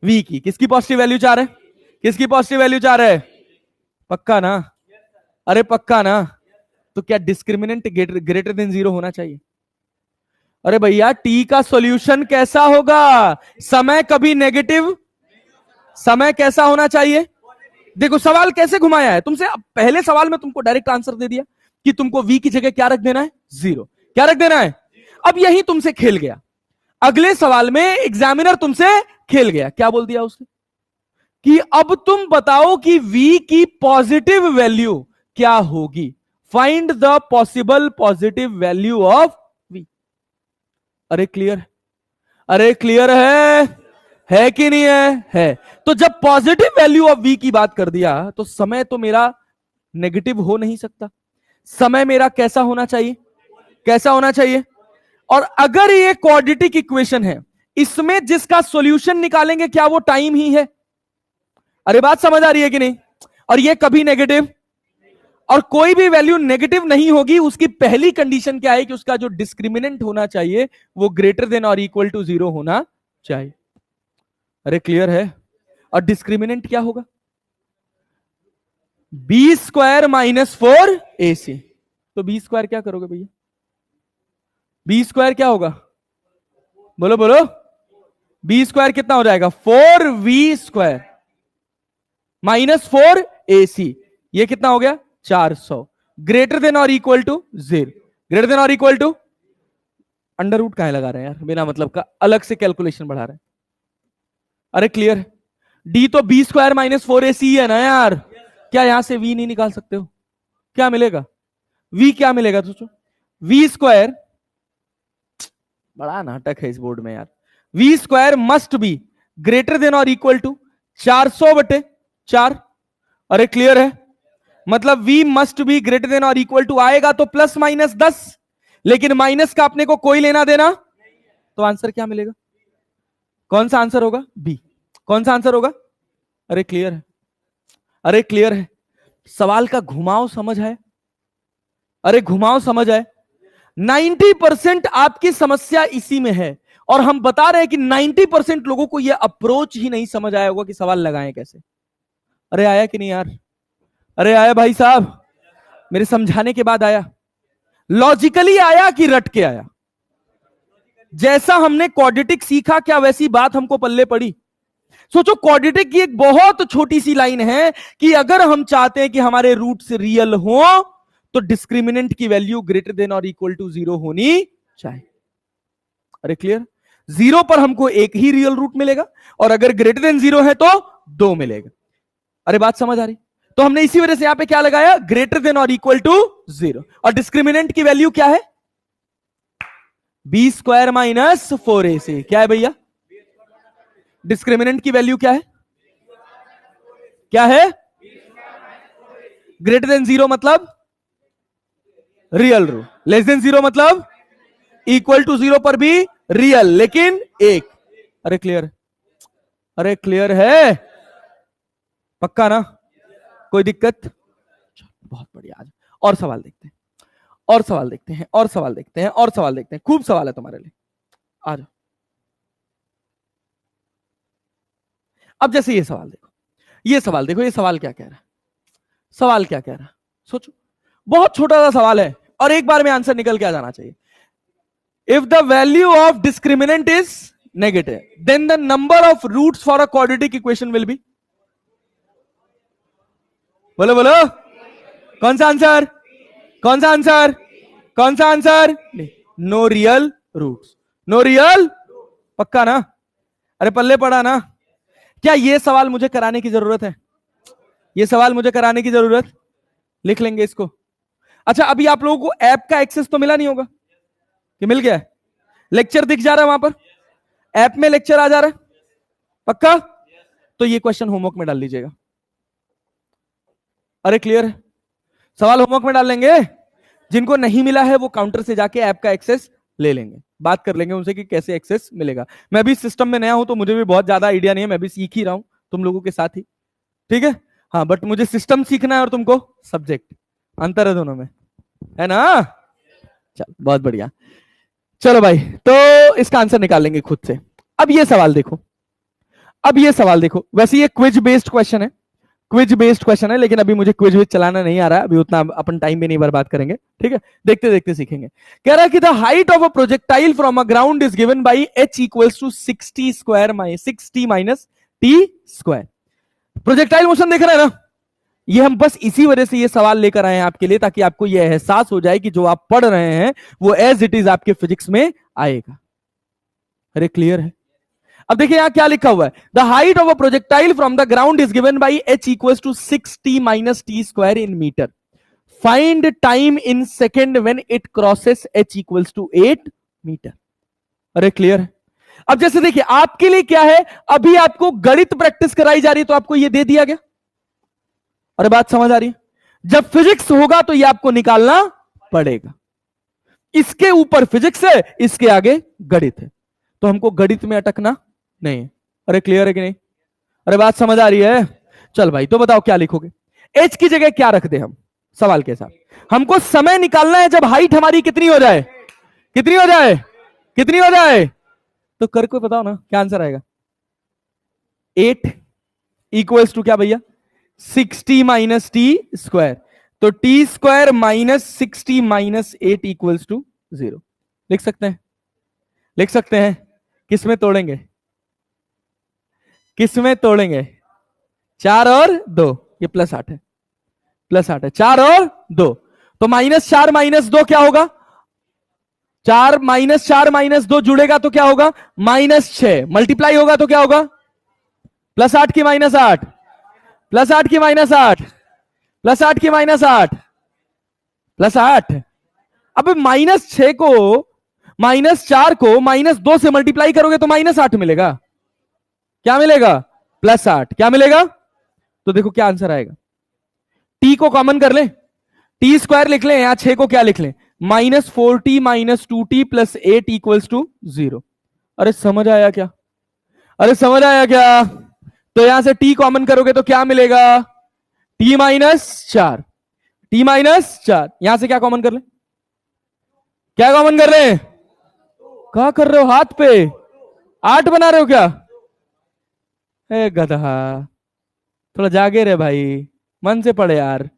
v की। किसकी पॉजिटिव वैल्यू चाह रहे हैं? किसकी पॉजिटिव वैल्यू चाह रहे हैं? पक्का ना? अरे पक्का ना? तो क्या डिस्क्रिमिनेंट ग्रेटर देन 0 होना चाहिए? अरे भैया टी का सॉल्यूशन कैसा होगा? समय कभी नेगेटिव, समय कैसा होना चाहिए? देखो सवाल कैसे घुमाया है तुमसे। पहले सवाल में तुमको डायरेक्ट आंसर दे दिया कि तुमको v की जगह क्या रख देना है? 0। क्या रख देना है? अब यही तुमसे खेल गया। अगले सवाल में एग्जामिनर तुमसे खेल गया। क्या बोल दिया उसने? कि अब तुम बताओ कि v की पॉजिटिव वैल्यू क्या होगी, find the possible positive value of v। अरे क्लियर, अरे क्लियर है कि नहीं है? तो जब पॉजिटिव वैल्यू ऑफ v की बात कर दिया तो समय तो मेरा नेगेटिव हो नहीं सकता। समय मेरा कैसा होना चाहिए? कैसा होना चाहिए? और अगर ये क्वाड्रेटिक इक्वेशन है, इसमें जिसका सॉल्यूशन निकालेंगे क्या वो टाइम ही है? अरे बात समझ आ रही है कि नहीं? और ये कभी नेगेटिव, और कोई भी वैल्यू नेगेटिव नहीं होगी। उसकी पहली कंडीशन क्या है? कि उसका जो डिस्क्रिमिनेंट होना चाहिए वो ग्रेटर देन और इक्वल टू 0 होना चाहिए। अरे क्लियर है? और डिस्क्रिमिनेंट क्या होगा? B square minus 4ac। तो बी स्क्वायर क्या करोगे भैया? बी स्क्वायर क्या होगा? बोलो बोलो। बी स्क्वायर कितना हो जाएगा? 4v square minus 4ac। ये कितना हो गया? 400। ग्रेटर देन और इक्वल टू 0। ग्रेटर देन और इक्वल टू, अंडर रूट काहे लगा रहे हैं यार बिना मतलब का, अलग से कैलकुलेशन बढ़ा रहे हैं। अरे क्लियर? डी तो बी स्क्वायर माइनस 4ac है ना यार। क्या यहां से v नहीं निकाल सकते हो? क्या मिलेगा? v क्या मिलेगा? सोचो, v स्क्वायर, बड़ा नाटक है इस बोर्ड में यार। v square must be greater than और इक्वल टू 400/4। अरे क्लियर है? मतलब v must be greater than और इक्वल टू आएगा तो प्लस माइनस 10, लेकिन माइनस का अपने को कोई लेना देना, तो आंसर क्या मिलेगा? कौन सा आंसर होगा? बी। कौन सा आंसर होगा? अरे क्लियर है, अरे क्लियर है। सवाल का घुमाव समझ है? अरे घुमाव समझ है? 90% आपकी समस्या इसी में है। और हम बता रहे हैं कि 90% लोगों को यह अप्रोच ही नहीं समझ आया होगा कि सवाल लगाएं कैसे। अरे आया कि नहीं यार? अरे आया भाई साहब? मेरे समझाने के बाद आया? लॉजिकली आया कि रट के आया? जैसा हमने क्वाड्रेटिक सीखा क्या वैसी बात हमको पल्ले पड़ी? सोचो, क्वाड्रेटिक की एक बहुत छोटी सी लाइन है कि अगर हम चाहते हैं कि हमारे रूट्स रियल हो तो डिस्क्रिमिनेंट की वैल्यू ग्रेटर देन और इक्वल टू 0 होनी चाहिए। अरे क्लियर? 0 पर हमको एक ही रियल रूट मिलेगा और अगर ग्रेटर देन 0 है तो 2 मिलेगा। अरे बात समझ आ रही? तो हमने इसी वजह से यहां पे क्या लगाया? ग्रेटर देन और इक्वल टू 0। और डिस्क्रिमिनेंट की वैल्यू क्या है? B square minus 4ac। क्या है भैया? डिस्क्रिमिनेंट की वैल्यू क्या है? क्या है? ग्रेटर देन 0 मतलब रियल रूट, लेस देन 0 मतलब इक्वल टू 0 पर भी रियल, लेकिन एक। अरे क्लियर, अरे क्लियर है, पक्का ना, कोई दिक्कत? बहुत बढ़िया। आज और सवाल देखते हैं, और सवाल देखते हैं, और सवाल देखते हैं, और सवाल देखते हैं। खूब सवाल है तुम्हारे लिए, आ जाओ। अब जैसे ये सवाल देखो, ये सवाल देखो, ये सवाल क्या कह रहा है, सवाल क्या कह रहा है, सोचो। बहुत छोटा सा सवाल है और एक बार में आंसर निकल के आ जाना चाहिए। If the value of discriminant is negative, then the number of roots for a quadratic equation will be, बोलो बोलो, कौन सा आंसर, कौन सा आंसर, कौन सा answer? No real roots, no real, पक्का ना? अरे पल्ले पड़ा ना? क्या ये सवाल मुझे कराने की जरूरत है? ये सवाल मुझे कराने की जरूरत, लिख लेंगे इसको। अच्छा, अभी आप लोगों को ऐप का एक्सेस तो मिला नहीं होगा, कि मिल गया? लेक्चर दिख जा रहा है वहां पर, ऐप में लेक्चर आ जा रहा है, पक्का? तो ये क्वेश्चन होमवर्क में डाल लीजिएगा। अरे क्लियर है, सवाल होमवर्क में डाल लेंगे। जिनको नहीं मिला है वो काउंटर से जाके ऐप का एक्सेस ले लेंगे, बात कर लेंगे उनसे कि कैसे एक्सेस मिलेगा। मैं भी सिस्टम में नया हूं तो मुझे भी बहुत ज्यादा आइडिया नहीं है, मैं भी सीख ही रहा हूं तुम लोगों के साथ ही, ठीक है? हाँ, बट मुझे सिस्टम सीखना है और तुमको सब्जेक्ट, अंतर है दोनों में, है ना? चल बहुत बढ़िया। चलो भाई, तो इसका आंसर निकाल लेंगे खुद से। अब ये सवाल देखो, अब ये सवाल देखो, वैसे ये क्विज बेस्ड क्वेश्चन है, क्विज बेस्ड क्वेश्चन है, लेकिन अभी मुझे क्विज विज चलाना नहीं आ रहा है, अभी उतना अपन टाइम भी नहीं बर्बाद करेंगे, ठीक है? देखते देखते सीखेंगे। कह रहा है कि the height of a projectile from a ground is given by h equals to 60 square -60 minus t square. Projectile motion देख रहे हैं ना? ये हम बस इसी वजह से ये सवाल लेकर आए हैं आपके लिए, ताकि आपको ये एहसास हो जाए कि जो आप पढ़ रहे हैं वो एज इट इज आपके फिजिक्स में आएगा। अरे क्लियर है? अब देखिए यहां क्या लिखा हुआ है, the height of a projectile from the ground is given by h equals to 60 minus t square in metre, find time in second when it crosses h equals to 8 metre. अरे clear है? अब जैसे देखिए आपके लिए क्या है, अभी आपको गणित प्रैक्टिस कराई जा रही है तो आपको ये दे दिया गया। अरे बात समझ आ रही है? जब फिजिक्स होगा तो ये आपको निकालना पड़ेगा। इसके ऊपर फिजिक्स है, इसके आगे गणित है, तो हमको गणित में अटकना नहीं है। अरे क्लियर है कि नहीं? अरे बात समझ आ रही है? चल भाई, तो बताओ क्या लिखोगे? एच की जगह क्या रख दे हम, सवाल के साथ? हमको समय निकालना है जब हाइट हमारी कितनी हो जाए, कितनी हो जाए, कितनी हो जाए, तो करके बताओ ना क्या आंसर आएगा। 8 इक्वल्स टू क्या भैया, 60 माइनस टी स्क्वायर, तो t square minus 60 minus 8 equals to 0। लिख सकते हैं, लिख सकते हैं। किसमें तोड़ेंगे, किसमें तोड़ेंगे? 4 और 2, ये +8 है, +8 है, 4 और 2, तो -4 -2 क्या होगा? 4 -4 -2 जुड़ेगा तो क्या होगा? -6, मल्टीप्लाई होगा तो क्या होगा? +8 की -8, +8 की -8, +8 की -8, +8। अब -6 को, -4 को -2 से मल्टीप्लाई करोगे तो -8 मिलेगा। क्या मिलेगा? +8। क्या मिलेगा? तो देखो क्या आंसर आएगा। टी को कॉमन कर ले, टी स्क्वायर लिख ले, यहां 6 को क्या लिख ले, -4t -2t + 8 इक्वल्स टू 0। अरे समझ आया क्या? अरे समझ आया क्या? तो यहां से t कॉमन करोगे तो क्या मिलेगा? t -4, t -4, यहां से क्या कॉमन कर ले, क्या कॉमन कर ले? क्या कर रहे हो हाथ पे, 8 बना रहे हो क्या? ए गधा, थोड़ा जागे रे भाई, मन से पढ़े यार।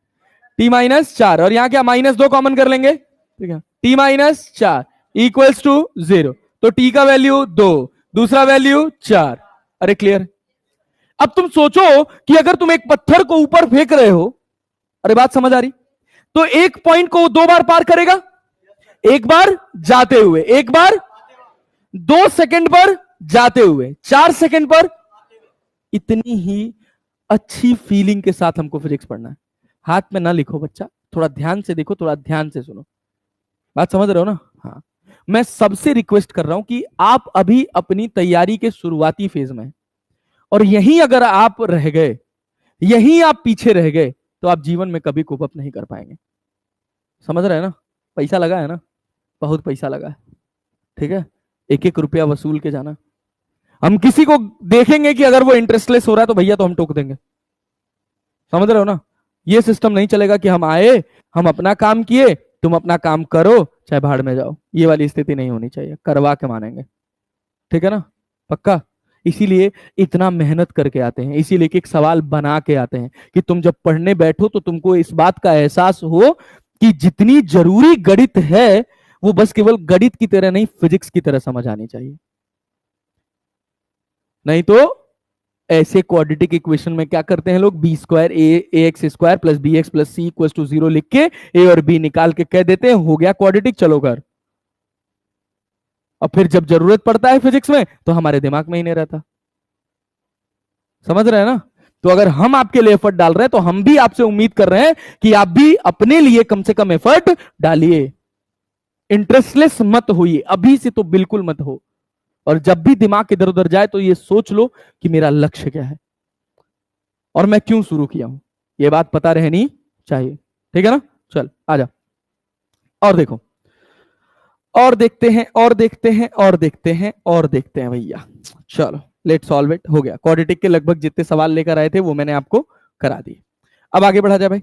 t -4 और यहां क्या -2 कॉमन कर लेंगे, ठीक है? t -4 इक्वल्स टू 0, तो t का वैल्यू 2, दूसरा वैल्यू 4। अरे क्लियर? अब तुम सोचो कि अगर तुम एक पत्थर को ऊपर फेंक रहे हो, अरे बात समझ आ रही, तो एक पॉइंट को 2 बार पार करेगा, एक बार जाते हुए, एक बार 2 सेकंड पर जाते हुए, 4 सेकंड पर। इतनी ही अच्छी फीलिंग के साथ हमको फिजिक्स पढ़ना है। हाथ में ना लिखो बच्चा, थोड़ा ध्यान से देखो, थोड़ा ध्यान से सुनो, बात समझ रहे हो ना? हाँ, मैं सबसे रिक्वेस्ट कर रहा हूं कि आप अभी अपनी तैयारी के शुरुआती फेज में, और यहीं अगर आप रह गए, यहीं आप पीछे रह गए, तो आप जीवन में कभी कोप अप नहीं कर पाएंगे। समझ रहे हैं ना? पैसा लगा है ना, बहुत पैसा लगा है, ठीक है? एक एक रुपया वसूल के जाना। हम किसी को देखेंगे कि अगर वो इंटरेस्टलेस हो रहा है तो भैया तो हम टोक देंगे। समझ रहे हो ना? ये सिस्टम नहीं चलेगा कि हम आए, हम अपना काम किए, तुम अपना काम करो, चाहे भाड़ में जाओ। ये वाली स्थिति नहीं होनी चाहिए, करवा के मानेंगे। ठीक है ना? पक्का? इसीलिए इतना मेहनत करके आते हैं, इसीलिए एक सवाल बना के आते हैं कि तुम जब पढ़ने बैठो तो तुमको इस बात का एहसास हो कि जितनी जरूरी गणित है वो बस केवल गणित की तरह नहीं, फिजिक्स की तरह समझ आनी चाहिए। नहीं तो ऐसे क्वाड्रेटिक इक्वेशन में क्या करते हैं लोग, B square A x square plus B x plus C equal to 0 लिख के ए और बी निकाल के कह देते हैं हो गया क्वाड्रेटिक, चलो घर। और फिर जब जरूरत पड़ता है फिजिक्स में तो हमारे दिमाग में ही नहीं रहता। समझ रहे हैं ना? तो अगर हम आपके लिए एफर्ट डाल रहे हैं तो हम भी आपसे उम्मीद कर रहे हैं कि आप भी अपने लिए कम से कम एफर्ट डालिए। इंटरेस्टलेस मत होइए, अभी से तो बिल्कुल मत हो। और जब भी दिमाग इधर उधर जाए तो ये सोच लो कि मेरा लक्ष्य क्या है और मैं क्यों शुरू किया हूं, ये बात पता रहनी चाहिए। ठीक है ना? चल आजा और देखो, और देखते हैं और देखते हैं और देखते हैं और देखते हैं भैया। चलो लेट सॉल्व इट। हो गया क्वाड्रेटिक के लगभग जितने सवाल लेकर आए थे वो मैंने आपको करा दिए। अब आगे बढ़ा जाए भाई,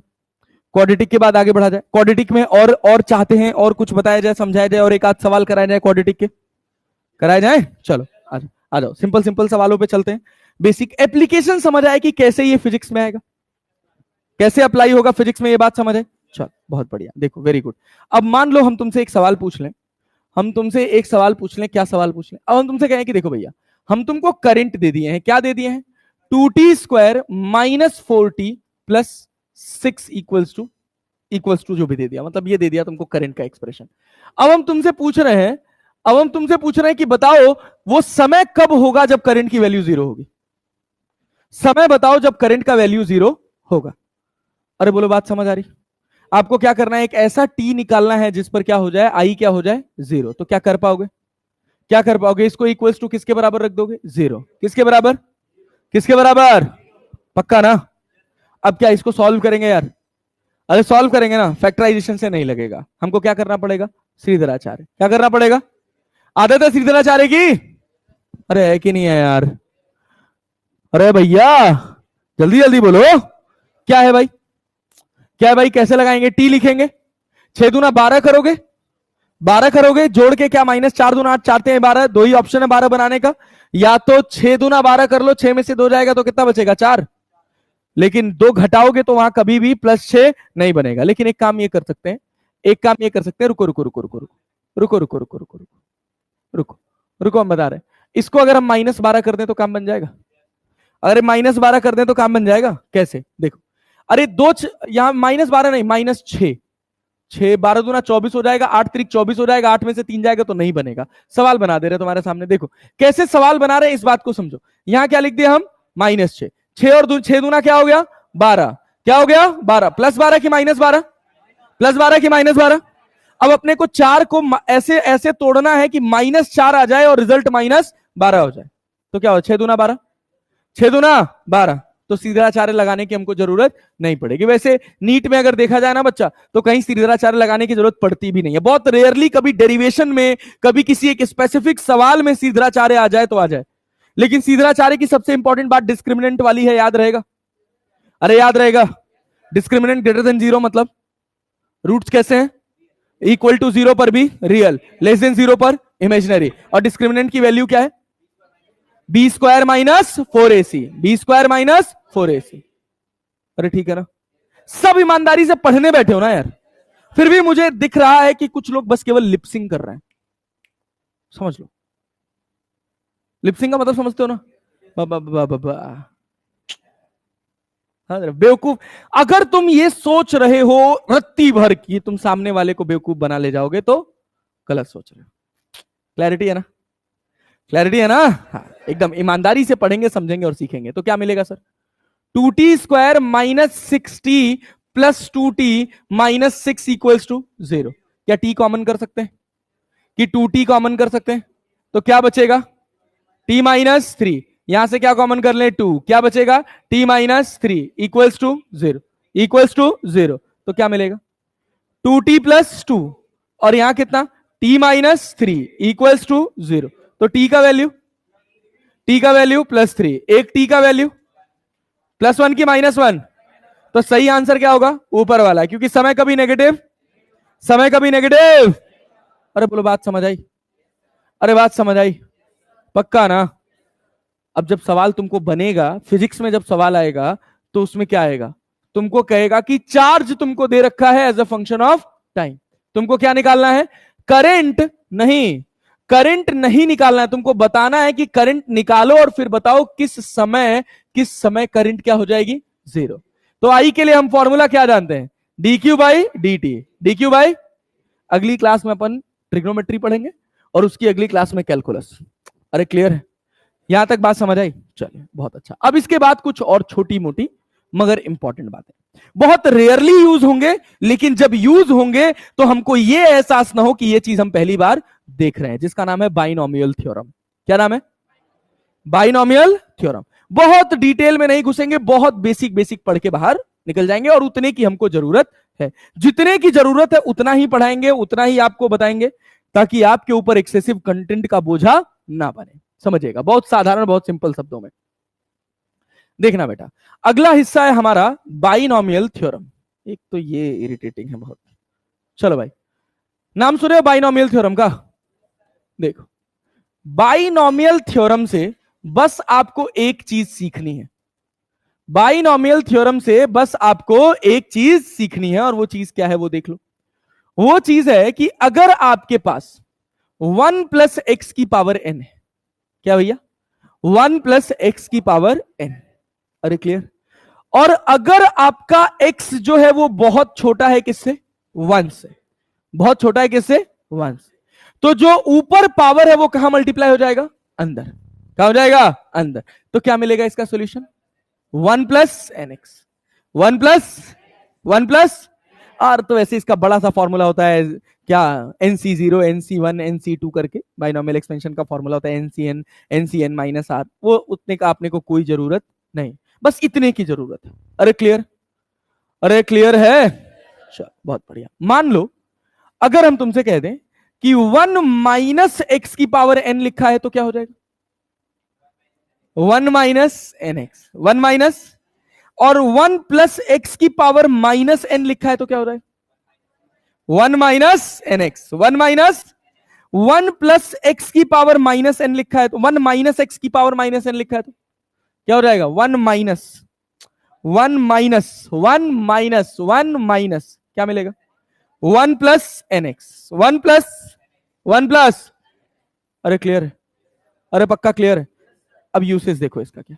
क्वाड्रेटिक के बाद आगे बढ़ा जाए। क्वाड्रेटिक में और चाहते हैं और कुछ बताया जाए, समझाया जाए और एक आध सवाल कराया जाए क्वाड्रेटिक के, कराया जाए? चलो आ जाओ, सिंपल सिंपल सवालों पे चलते हैं। बेसिक एप्लीकेशन समझ आए कि कैसे ये फिजिक्स में आएगा, कैसे अप्लाई होगा फिजिक्स में, ये बात समझ आए? चलो बहुत बढ़िया, देखो वेरी गुड। अब मान लो हम तुमसे एक सवाल पूछ लें, हम तुमसे एक सवाल पूछ लें, क्या सवाल पूछ लें? अब हम तुमसे कहें कि देखो भैया हम तुमको करंट दे दिए हैं, क्या दे दिए हैं? 2t² minus 4t plus 6 equals to जो भी दे दिया, मतलब ये दे दिया तुमको करंट का एक्सप्रेशन। अब हम तुमसे पूछ रहे हैं, कि बताओ वो समय कब होगा जब करंट की वैल्यू 0 होगी। समय बताओ जब करंट का वैल्यू 0 होगा। अरे बोलो बात समझ आ रही? आपको क्या करना है, एक ऐसा टी निकालना है जिस पर क्या हो जाए, आई क्या हो जाए, 0। तो क्या कर पाओगे, क्या कर पाओगे? इसको इक्वल्स टू किसके बराबर रख दोगे, 0। किसके बराबर, किसके बराबर? पक्का ना? अब क्या इसको सॉल्व करेंगे यार? अरे सॉल्व करेंगे ना, फैक्टराइजेशन से नहीं लगेगा, हमको क्या करना पड़ेगा, श्रीधराचार्य। क्या करना पड़ेगा? आदत है श्रीधराचार्य की? अरे है कि नहीं है यार? अरे भैया जल्दी जल्दी बोलो, क्या है भाई, क्या है भाई? कैसे लगाएंगे? टी लिखेंगे, 6 दूना 12 करोगे, 12 करोगे जोड़ के, क्या माइनस 4 दूना 8, चाहते हैं 12, दो ही ऑप्शन है 12 बनाने का। या तो 6 दूना 12 कर लो, 6 में से 2 जाएगा तो कितना बचेगा, 4। लेकिन 2 घटाओगे तो वहां कभी भी +6 नहीं बनेगा। लेकिन एक काम ये कर सकते हैं, एक काम ये कर सकते हैं, रुको रुको रुको रुको रुको रुको रुको रुको रुको रुको रुको रुको, हम बता रहे हैं। इसको अगर हम -12 कर दें तो काम बन जाएगा। अरे -12 कर दें तो काम बन जाएगा, कैसे? देखो, अरे यहां -12 नहीं, -6, 6 12 दूना 24 हो जाएगा, 8 त्रिक 24 हो जाएगा, 8 में से 3 जाएगा तो नहीं बनेगा। सवाल बना दे रहे तुम्हारे सामने, देखो कैसे सवाल बना रहे हैं, इस बात को समझो। यहां क्या लिख दिया हम, -6, 6 और 6 दूना क्या हो गया, 12, क्या हो गया, 12, +12 की -12, +12 की -12। अब अपने को 4 को ऐसे ऐसे तोड़ना है कि -4 आ जाए और रिजल्ट -12 हो जाए। तो क्या हो, 6 दूना 12, 6 दूना 12, तो श्रीधराचार्य लगाने की हमको जरूरत नहीं पड़ेगी। वैसे नीट में अगर देखा जाए ना बच्चा, तो कहीं श्रीधराचार्य लगाने की जरूरत पड़ती भी नहीं है। बहुत रेयरली कभी डेरिवेशन में, कभी किसी एक स्पेसिफिक सवाल में श्रीधराचार्य आ जाए तो आ जाए। लेकिन श्रीधराचार्य की सबसे इंपॉर्टेंट बात डिस्क्रिमिनेंट वाली है, याद रहेगा? अरे याद रहेगा, डिस्क्रिमिनेंट ग्रेटर देन 0 मतलब रूट्स कैसे हैं, इक्वल टू 0 पर भी रियल, लेस देन 0 पर इमेजिनरी। और डिस्क्रिमिनेंट की वैल्यू क्या है, b² minus 4ac, b² minus 4ac। अरे ठीक है ना? सब ईमानदारी से पढ़ने बैठे हो ना यार, फिर भी मुझे दिख रहा है कि कुछ लोग बस केवल लिपसिंग कर रहे हैं। समझ लो, लिपसिंग का मतलब समझते हो ना? बेवकूफ। अगर तुम ये सोच रहे हो रत्ती भर की तुम सामने वाले को बेवकूफ बना ले जाओगे तो गलत सोच रहे हो। क्लैरिटी है ना? क्लैरिटी है ना? हाँ, एकदम ईमानदारी से पढ़ेंगे, समझेंगे और सीखेंगे तो क्या मिलेगा sir, 2t² minus 6t plus 2t minus 6 equals to 0। क्या t कॉमन कर सकते हैं, कि 2t कॉमन कर सकते हैं? तो क्या बचेगा, t माइनस 3, यहां से क्या कॉमन कर ले, 2, क्या बचेगा, t minus 3 equals to 0, equals to 0। तो क्या मिलेगा, 2t प्लस 2, और यहां कितना, t माइनस 3 इक्वल्स टू 0। तो टी का वैल्यू +3, एक टी का वैल्यू +1 की -1, तो सही आंसर क्या होगा? ऊपर वाला, क्योंकि समय कभी नेगेटिव। अरे बोलो, बात समझ आई? अरे बात समझ आई? पक्का ना? अब जब सवाल तुमको बनेगा फिजिक्स में, जब सवाल आएगा तो उसमें क्या आएगा? तुमको कहेगा कि चार्ज तुमको दे रखा है as a function of time, तुमको क्या निकालना है? करंट नहीं निकालना है, तुमको बताना है कि करंट निकालो और फिर बताओ किस समय करंट क्या हो जाएगी? 0। तो आई के लिए हम फॉर्मूला क्या जानते हैं? dq बाई अगली क्लास में अपन ट्रिग्नोमेट्री पढ़ेंगे और उसकी अगली क्लास में कैलकुलस। अरे क्लियर है? यहां तक बात समझ आई? चलिए, बहुत अच्छा। अब इसके बाद कुछ और छोटी मोटी मगर इंपॉर्टेंट बातें, बहुत रेयरली यूज होंगे, लेकिन जब यूज होंगे तो हमको यह एहसास ना हो कि यह चीज हम पहली बार देख रहे हैं, जिसका नाम है बाइनोमियल थ्योरम। क्या नाम है? Binomial theorem. बहुत डिटेल में नहीं घुसेंगे, बहुत बेसिक पढ़ के बाहर निकल जाएंगे, और उतने की हमको जरूरत है। जितने की जरूरत है उतना ही पढ़ाएंगे, उतना ही आपको बताएंगे, ताकि आपके ऊपर एक्सेसिव कंटेंट का बोझा ना बने। समझिएगा, बहुत साधारण, बहुत सिंपल शब्दों में देखना बेटा। अगला हिस्सा है हमारा बाइनोमियल थ्योरम। एक तो ये इरिटेटिंग है बहुत। चलो भाई, नाम सुने बाइनोमियल थ्योरम का? देखो, बाइनोमियल थ्योरम से बस आपको एक चीज सीखनी है। बाइनोमियल थ्योरम से बस आपको एक चीज सीखनी है, और वो चीज क्या है वो देख लो। वो चीज है कि अगर आपके पास 1 + x की पावर n है, क्या भैया? 1 + x की पावर n। अरे क्लियर? और अगर आपका x जो है वो बहुत छोटा है, किससे? 1 से। बहुत छोटा है किससे? 1 से। तो जो ऊपर पावर है वो कहां मल्टीप्लाई हो जाएगा? अंदर। कहां हो जाएगा? अंदर। तो क्या मिलेगा इसका सॉल्यूशन? 1 + nx। 1 + r। तो ऐसे इसका बड़ा सा फॉर्मूला होता है क्या? nc0 nc1 nc2 करके बाइनोमियल एक्सपेंशन का फॉर्मूला होता है ncn ncn - r। वो उतने का आपने को कोई जरूरत नहीं, बस इतने की जरूरत है। अरे क्लियर? अरे क्लियर है? चलो, बहुत बढ़िया। मान लो अगर हम तुमसे कह दें कि 1 - x की पावर n लिखा है, तो क्या हो जाएगा? 1 - nx। 1 माइनस, और 1 + x की पावर -n लिखा है, तो क्या हो जाएगा? 1 - nx। 1 माइनस 1 + x की पावर -n लिखा है, तो 1 - x की पावर -n लिखा है, तो क्या हो जाएगा? 1 माइनस 1 माइनस क्या मिलेगा? 1 + nx। 1 प्लस। अरे क्लियर है? अरे पक्का क्लियर है? अब यूसेज देखो इसका क्या।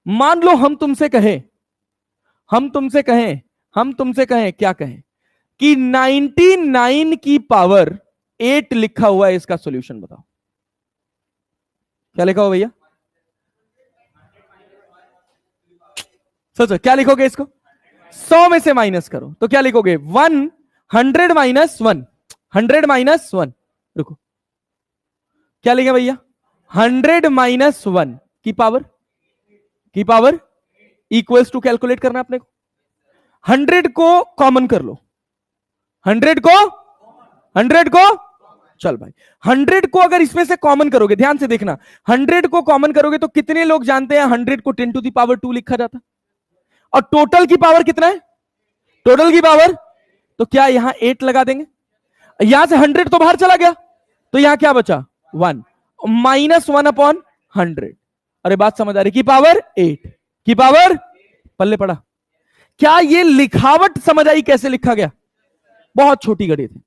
मान लो हम तुमसे कहें क्या कहें कि 99 की पावर 8 लिखा हुआ है, इसका सॉल्यूशन बताओ। क्या लिखा हुआ भैया? सोचो क्या लिखोगे इसको? 100 में से माइनस करो तो क्या लिखोगे? 100 - 1 रुको, क्या लिखे भैया? 100 - 1 की पावर इक्वल्स टू, कैलकुलेट करना अपने को। 100 को कॉमन कर लो। 100 को चल भाई, 100 को अगर इसमें से कॉमन करोगे, ध्यान से देखना, 100 को कॉमन करोगे तो कितने लोग जानते हैं 100 को 10⁻² लिखा जाता? और टोटल की पावर कितना है? टोटल की पावर, तो क्या यहां 8 लगा देंगे? यहां से 100 तो बाहर चला गया, तो यहां क्या बचा? 1 -1/100। अरे बात समझ आ रही? की पावर 8 की पावर, पल्ले पड़ा। क्या ये लिखावट समझ आई कैसे लिखा गया? बहुत छोटी घड़ी थी।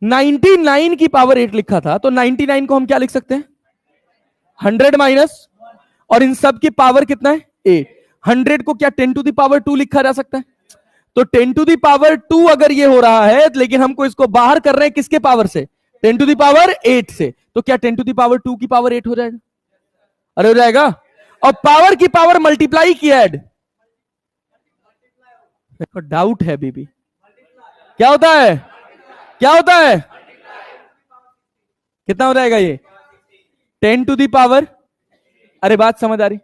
99 की पावर 8 लिखा था, तो 99 को हम क्या लिख सकते हैं? 100 माइनस, और इन सब की पावर कितना है? 8। 100 को क्या 10⁻² लिखा जा सकता है? तो 10⁻² अगर ये हो रहा है, लेकिन हमको इसको बाहर कर रहे हैं किसके पावर से? 10⁻8 से। तो क्या 10⁻² की पावर 8 हो जाएगा? अरे हो जाएगा। और पावर की पावर मल्टीप्लाई की ऐड, देखो डाउट है बीबी, क्या होता है? क्या होता है? कितना हो जाएगा ये? 10⁻, अरे बात समझ आ रही?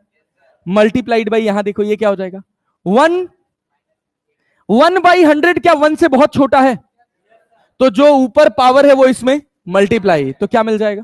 मल्टीप्लाइड बाई, यहां देखो ये क्या हो जाएगा? 1/100 क्या 1 से बहुत छोटा है? तो जो ऊपर पावर है वो इसमें मल्टीप्लाई, तो क्या मिल जाएगा?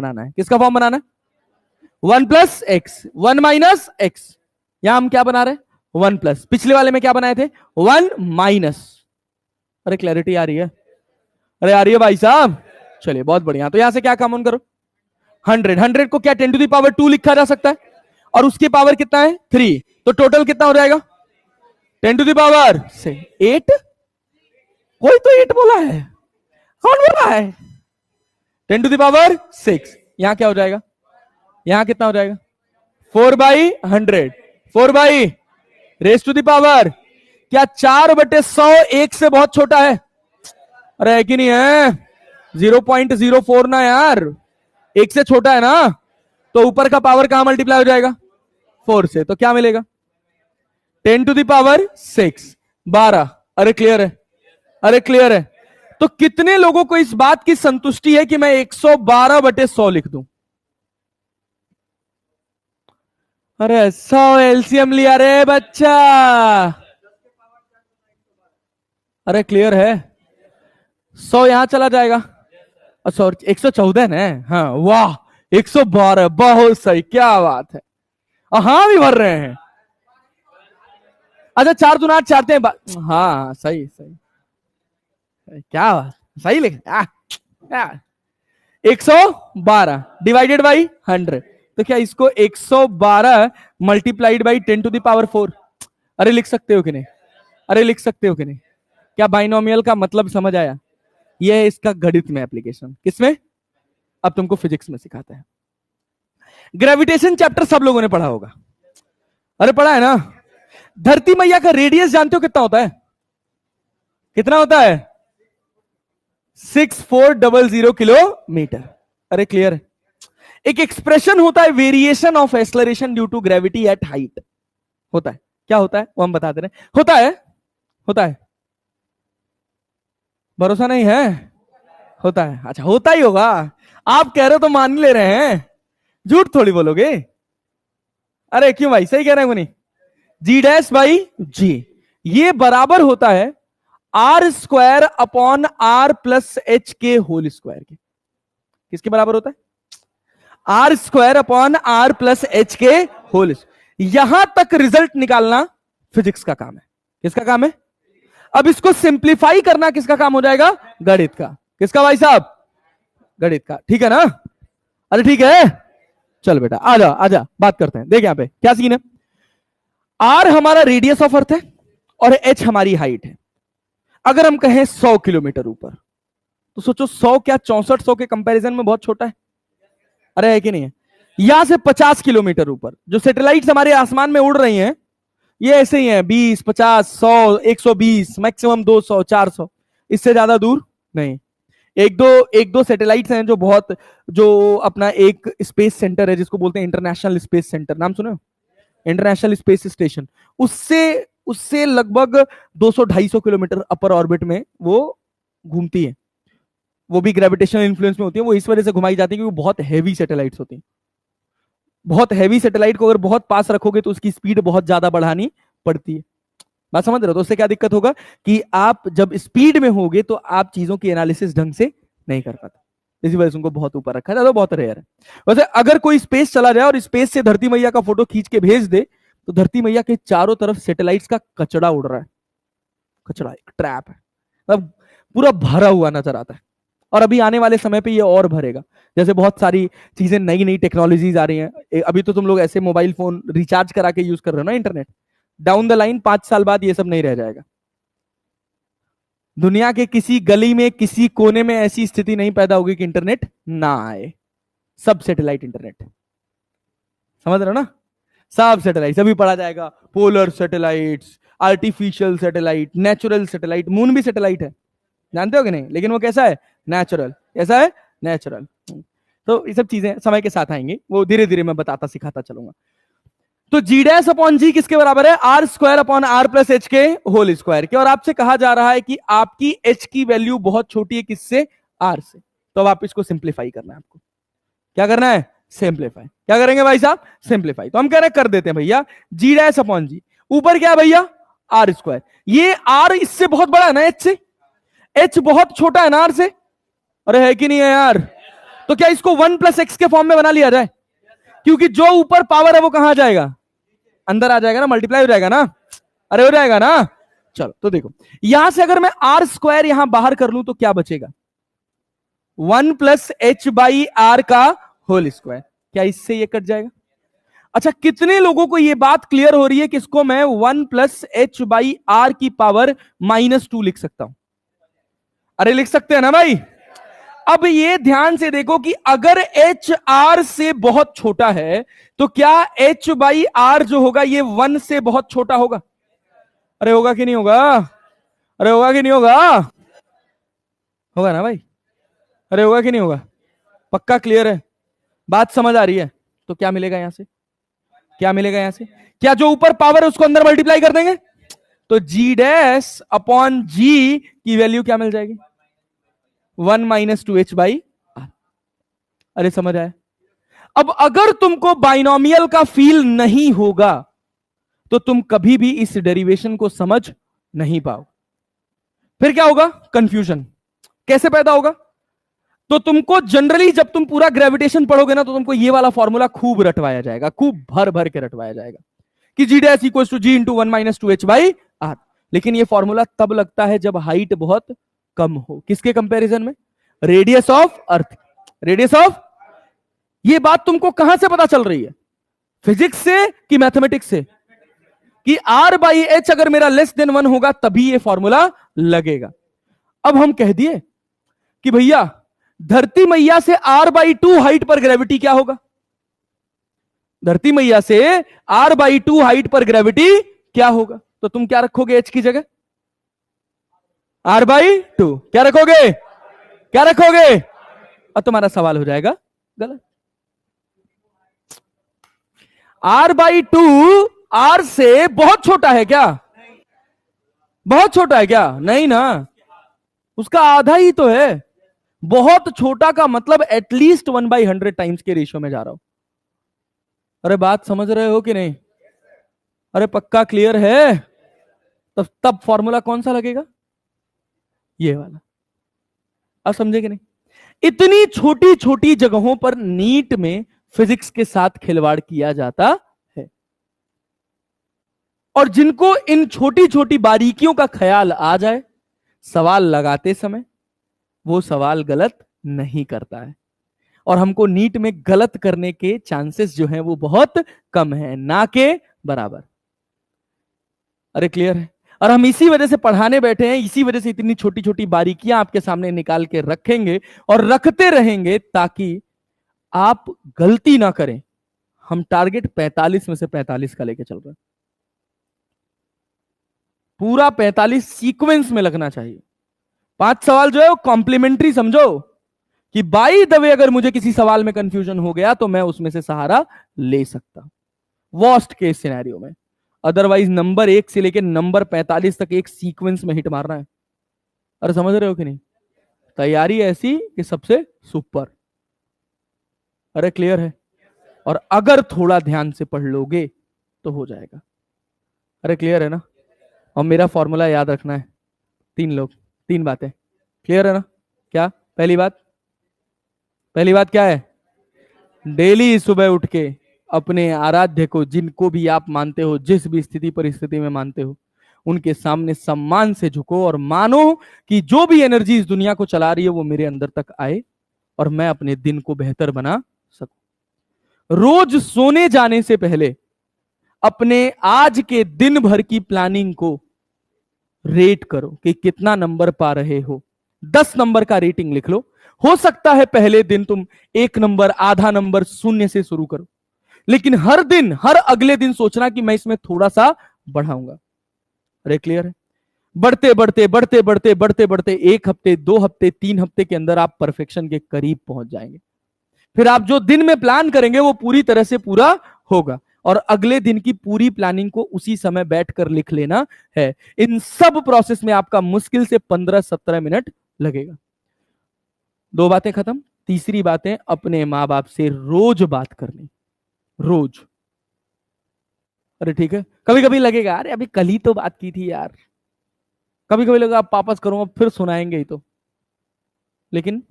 बनाना है। किसका फॉर्म बनाना है? 1 प्लस एक्स, 1 माइनस एक्स। यहां हम क्या बना रहे हैं? 1 प्लस। पिछले वाले में क्या बनाए थे? 1 माइनस। अरे क्लैरिटी आ रही है? अरे आ रही है भाई साहब? चलिए बहुत बढ़िया। तो यहां से क्या कॉमन करो? 100। 100 को क्या 10 टू द पावर 2 लिखा जा सकता है? और उसकी पावर कितना है? 3। तो टोटल कितना हो जाएगा? 10 टू द पावर 8। कोई तो 8 बोला है, कौन बोला है? 10 टू द पावर 6। यहां क्या हो जाएगा? यहां कितना हो जाएगा? 4/100। 4/रेस टू द पावर, क्या 4/100 1 से बहुत छोटा है? अरे है कि नहीं है? 0.04 ना यार, 1 से छोटा है ना। तो ऊपर का पावर कहां मल्टीप्लाई हो जाएगा? 4 से। तो क्या मिलेगा? 10 टू द पावर 6, 12। अरे क्लियर है? अरे क्लियर है? तो कितने लोगों को इस बात की संतुष्टि है कि मैं 112/100 लिख दूं? अरे 100 एलसीएम लिया रे बच्चा। अरे क्लियर है? 100 यहां चला जाएगा। अच्छा 114 ना? हाँ वाह, 112, बहुत सही, क्या बात है। हाँ भी भर रहे हैं। अच्छा 4 दूना 8 चाहते हैं। हाँ सही सही, क्या बात, सही लिख। 112 डिवाइडेड बाई 100। तो क्या इसको 112 multiplied by 10 to the power 4? अरे लिख सकते हो कि नहीं? अरे लिख सकते हो कि नहीं? क्या बाइनोमियल का मतलब समझ आया? यह है इसका गणित में एप्लीकेशन। किसमें? अब तुमको फिजिक्स में सिखाते हैं। ग्रेविटेशन चैप्टर सब लोगों ने पढ़ा होगा। अरे पढ़ा है ना? धरती मैया का रेडियस जानते हो कितना होता है? कितना होता है? 6400 किलोमीटर। अरे क्लियर है? एक एक्सप्रेशन होता है variation of acceleration due to gravity at height. होता है, क्या होता है वो हम बताते रहे। होता है, होता है, भरोसा नहीं है? होता है। अच्छा होता ही होगा, आप कह रहे हो तो मान ले रहे हैं, झूठ थोड़ी बोलोगे। अरे क्यों भाई, सही कह रहे हैं नहीं? G'/G ये बराबर होता है R² upon R plus H के होल स्क्वायर के। किसके बराबर होता है? R² upon R plus H के होल। यहां तक रिजल्ट निकालना फिजिक्स का काम है। किसका काम है? अब इसको सिंप्लीफाई करना किसका काम हो जाएगा? गणित का। किसका भाई साहब? गणित का। ठीक है ना? अरे ठीक है, चल बेटा आजा आजा, बात करते हैं। देख यहां पे क्या सीन है। आर हमारा रेडियस ऑफ अर्थ है और एच हमारी हाइट है। अगर हम कहें 100 किलोमीटर ऊपर, तो सोचो 100 क्या 6400 के कंपैरिजन में बहुत छोटा है? अरे है कि नहीं है? यहां से 50 किलोमीटर ऊपर जो सैटेलाइट्स हमारे आसमान में उड़ रही हैं, ये ऐसे ही है 20, 50, 100, 120, मैक्सिमम 200, 400, इससे ज्यादा दूर नहीं। एक दो सैटेलाइट्स हैं जो बहुत, जो अपना एक स्पेस सेंटर है जिसको बोलते हैं इंटरनेशनल स्पेस सेंटर, नाम सुने हो? इंटरनेशनल स्पेस स्टेशन, उससे उससे लगभग 200-250 किलोमीटर अपर ऑर्बिट में वो घूमती है। वो भी ग्रेविटेशनल इन्फ्लुएंस में होती है, वो इस वजह से घुमाई जाती है क्योंकि वो बहुत हैवी सैटेलाइट्स होती हैं। बहुत हैवी सैटेलाइट को अगर बहुत पास रखोगे तो उसकी स्पीड बहुत ज्यादा बढ़ानी पड़ती है। बात समझ रहे हो? तो उससे क्या दिक्कत होगा कि आप जब स्पीड में होगे तो आप चीजों की एनालिसिस ढंग से नहीं कर पाते, इसी वजह से उनको बहुत ऊपर रखा जाता है, तो बहुत रेयर है। वैसे अगर कोई स्पेस चला जाए और स्पेस से धरती मैया का फोटो खींच के भेज दे तो धरती मैया के चारों तरफ सैटेलाइट्स का कचड़ा उड़ रहा है, कचड़ा एक ट्रैप है, मतलब पूरा भरा हुआ नजर आता है। और अभी आने वाले समय पे ये और भरेगा, जैसे बहुत सारी चीजें नई नई टेक्नोलॉजीज आ रही हैं। अभी तो तुम लोग ऐसे मोबाइल फोन रिचार्ज करा के यूज कर रहे हो ना इंटरनेट, डाउन द लाइन 5 साल बाद ये सब नहीं रह जाएगा। दुनिया के किसी गली में किसी कोने में ऐसी स्थिति नहीं पैदा होगी कि इंटरनेट ना आए। सब सैटेलाइट इंटरनेट, समझ रहे हो ना? सब सैटेलाइट अभी पढ़ा जाएगा, polar satellites, artificial satellite, natural satellite. Moon भी सैटेलाइट है, जानते हो कि नहीं? लेकिन वो कैसा है? नेचुरल। कैसा है? नेचुरल। तो ये सब चीजें समय के साथ आएंगी, वो धीरे धीरे मैं बताता सिखाता चलूंगा। तो जी डैश अपॉन जी किसके बराबर है? R square upon R plus H के होल स्क्वायर के। और आपसे कहा जा रहा है कि आपकी एच की वैल्यू बहुत छोटी है, किससे? आर से। तो अब आप इसको सिंप्लीफाई करना है, आपको क्या करना है? सिंप्लीफाई। क्या करेंगे भाई साहब? सिंप्लीफाई। तो हम कह रहे हैं कर देते हैं भैया, जी डैश अपॉन जी, ऊपर क्या है भैया? Are square. ये आर इससे बहुत बड़ा है ना एच से, एच बहुत छोटा है ना आर से, अरे है कि नहीं है यार? तो क्या इसको 1 प्लस एक्स के फॉर्म में बना लिया जाए? क्योंकि जो ऊपर पावर है वो कहां जाएगा? अंदर आ जाएगा ना, मल्टीप्लाई हो जाएगा ना, अरे हो जाएगा ना। चलो तो देखो, यहां से अगर मैं आर स्क्वायर यहां बाहर कर लूं तो क्या बचेगा? 1 प्लस एच बाई आर का होल स्क्वायर। क्या इससे ये कट जाएगा? अच्छा, कितने लोगों को ये बात क्लियर हो रही है कि इसको मैं 1 प्लस एच बाई आर की पावर -2 लिख सकता हूं? अरे लिख सकते हैं ना भाई। अब ये ध्यान से देखो कि अगर एच आर से बहुत छोटा है तो क्या एच बाई आर जो होगा ये 1 से बहुत छोटा होगा? अरे होगा कि नहीं होगा? अरे होगा कि नहीं होगा? होगा ना भाई? अरे होगा कि नहीं होगा? पक्का क्लियर है? बात समझ आ रही है? तो क्या मिलेगा यहां से? क्या मिलेगा यहां से? क्या जो ऊपर पावर है उसको अंदर मल्टीप्लाई कर देंगे तो जी डैश अपॉन जी की वैल्यू क्या मिल जाएगी? 1 माइनस 2h बाई आर। अरे समझ आया? अब अगर तुमको बाइनोमियल का फील नहीं होगा तो तुम कभी भी इस डेरिवेशन को समझ नहीं पाओ। फिर क्या होगा? कंफ्यूजन। कैसे पैदा होगा? तो तुमको जनरली जब तुम पूरा ग्रेविटेशन पढ़ोगे ना तो तुमको ये वाला फॉर्मूला खूब रटवाया जाएगा, खूब भर भर के रटवाया जाएगा कि g dash equal to g into 1 minus 2h by R. लेकिन ये फॉर्मूला तब लगता है जब हाइट बहुत कम हो। किसके कंपैरिजन में? Radius of earth. Radius of, ये बात तुमको कहां से पता चल रही है? फिजिक्स से कि मैथमेटिक्स से? कि आर बाई एच अगर मेरा लेस देन 1 होगा तभी ये फॉर्मूला लगेगा। अब हम कह दिए कि भैया धरती मैया से r/2 हाइट पर ग्रेविटी क्या होगा? धरती मैया से r/2 हाइट पर ग्रेविटी क्या होगा? तो तुम क्या रखोगे h की जगह? r/2। क्या रखोगे? क्या रखोगे? और तुम्हारा सवाल हो जाएगा गलत। r/2 r से बहुत छोटा है क्या? बहुत छोटा है क्या? नहीं ना, उसका आधा ही तो है। बहुत छोटा का मतलब एटलीस्ट 1/100 टाइम्स के रेशियो में जा रहा हूं। अरे बात समझ रहे हो कि नहीं? अरे पक्का क्लियर है? तो तब फॉर्मूला कौन सा लगेगा? ये वाला। अब समझे कि नहीं? इतनी छोटी छोटी जगहों पर नीट में फिजिक्स के साथ खिलवाड़ किया जाता है, और जिनको इन छोटी छोटी बारीकियों का ख्याल आ जाए सवाल लगाते समय, वो सवाल गलत नहीं करता है। और हमको नीट में गलत करने के चांसेस जो हैं वो बहुत कम है, ना के बराबर। अरे क्लियर है? और हम इसी वजह से पढ़ाने बैठे हैं, इसी वजह से इतनी छोटी छोटी बारीकियां आपके सामने निकाल के रखेंगे और रखते रहेंगे ताकि आप गलती ना करें। हम टारगेट 45 में से 45 का लेके चल रहे हैं। पूरा 45 सीक्वेंस में लगना चाहिए। 5 सवाल जो है वो कॉम्प्लीमेंट्री समझो कि बाय द वे अगर मुझे किसी सवाल में कंफ्यूजन हो गया तो मैं उसमें से सहारा ले सकता, वर्स्ट केस सिनेरियो में। अदरवाइज नंबर 1 से लेकर नंबर 45 तक एक सीक्वेंस में हिट मारना है। अरे समझ रहे हो कि नहीं? तैयारी ऐसी कि सबसे सुपर। अरे क्लियर है? और अगर थोड़ा ध्यान से पढ़ लोगे तो हो जाएगा। अरे क्लियर है ना? और मेरा फॉर्मूला याद रखना है। 3 लोग, 3 बातें। क्लियर है ना? क्या पहली बात क्या है? डेली सुबह उठ के अपने आराध्य को, जिनको भी आप मानते हो, जिस भी स्थिति परिस्थिति में मानते हो, उनके सामने सम्मान से झुको और मानो कि जो भी एनर्जी इस दुनिया को चला रही है वो मेरे अंदर तक आए और मैं अपने दिन को बेहतर बना सकूं। रोज सोने जाने से पहले अपने आज के दिन भर की प्लानिंग को रेट करो कि कितना नंबर पा रहे हो। 10 नंबर का रेटिंग लिख लो। हो सकता है पहले दिन तुम 1 नंबर, आधा नंबर, शून्य से शुरू करो, लेकिन हर दिन, हर अगले दिन सोचना कि मैं इसमें थोड़ा सा बढ़ाऊंगा। अरे क्लियर है? बढ़ते बढ़ते बढ़ते बढ़ते बढ़ते बढ़ते 1 हफ्ते, 2 हफ्ते, 3 हफ्ते के अंदर आप परफेक्शन के करीब पहुंच जाएंगे। फिर आप जो दिन में प्लान करेंगे वो पूरी तरह से पूरा होगा और अगले दिन की पूरी प्लानिंग को उसी समय बैठकर लिख लेना है। इन सब प्रोसेस में आपका मुश्किल से 15-17 मिनट लगेगा। 2 बातें खत्म। तीसरी बात है अपने माँ बाप से रोज बात करनी, रोज। अरे ठीक है, कभी कभी लगेगा अरे अभी कल ही तो बात की थी यार, कभी कभी लगेगा आप वापस करूंगा फिर सुनाएंगे ही तो, लेकिन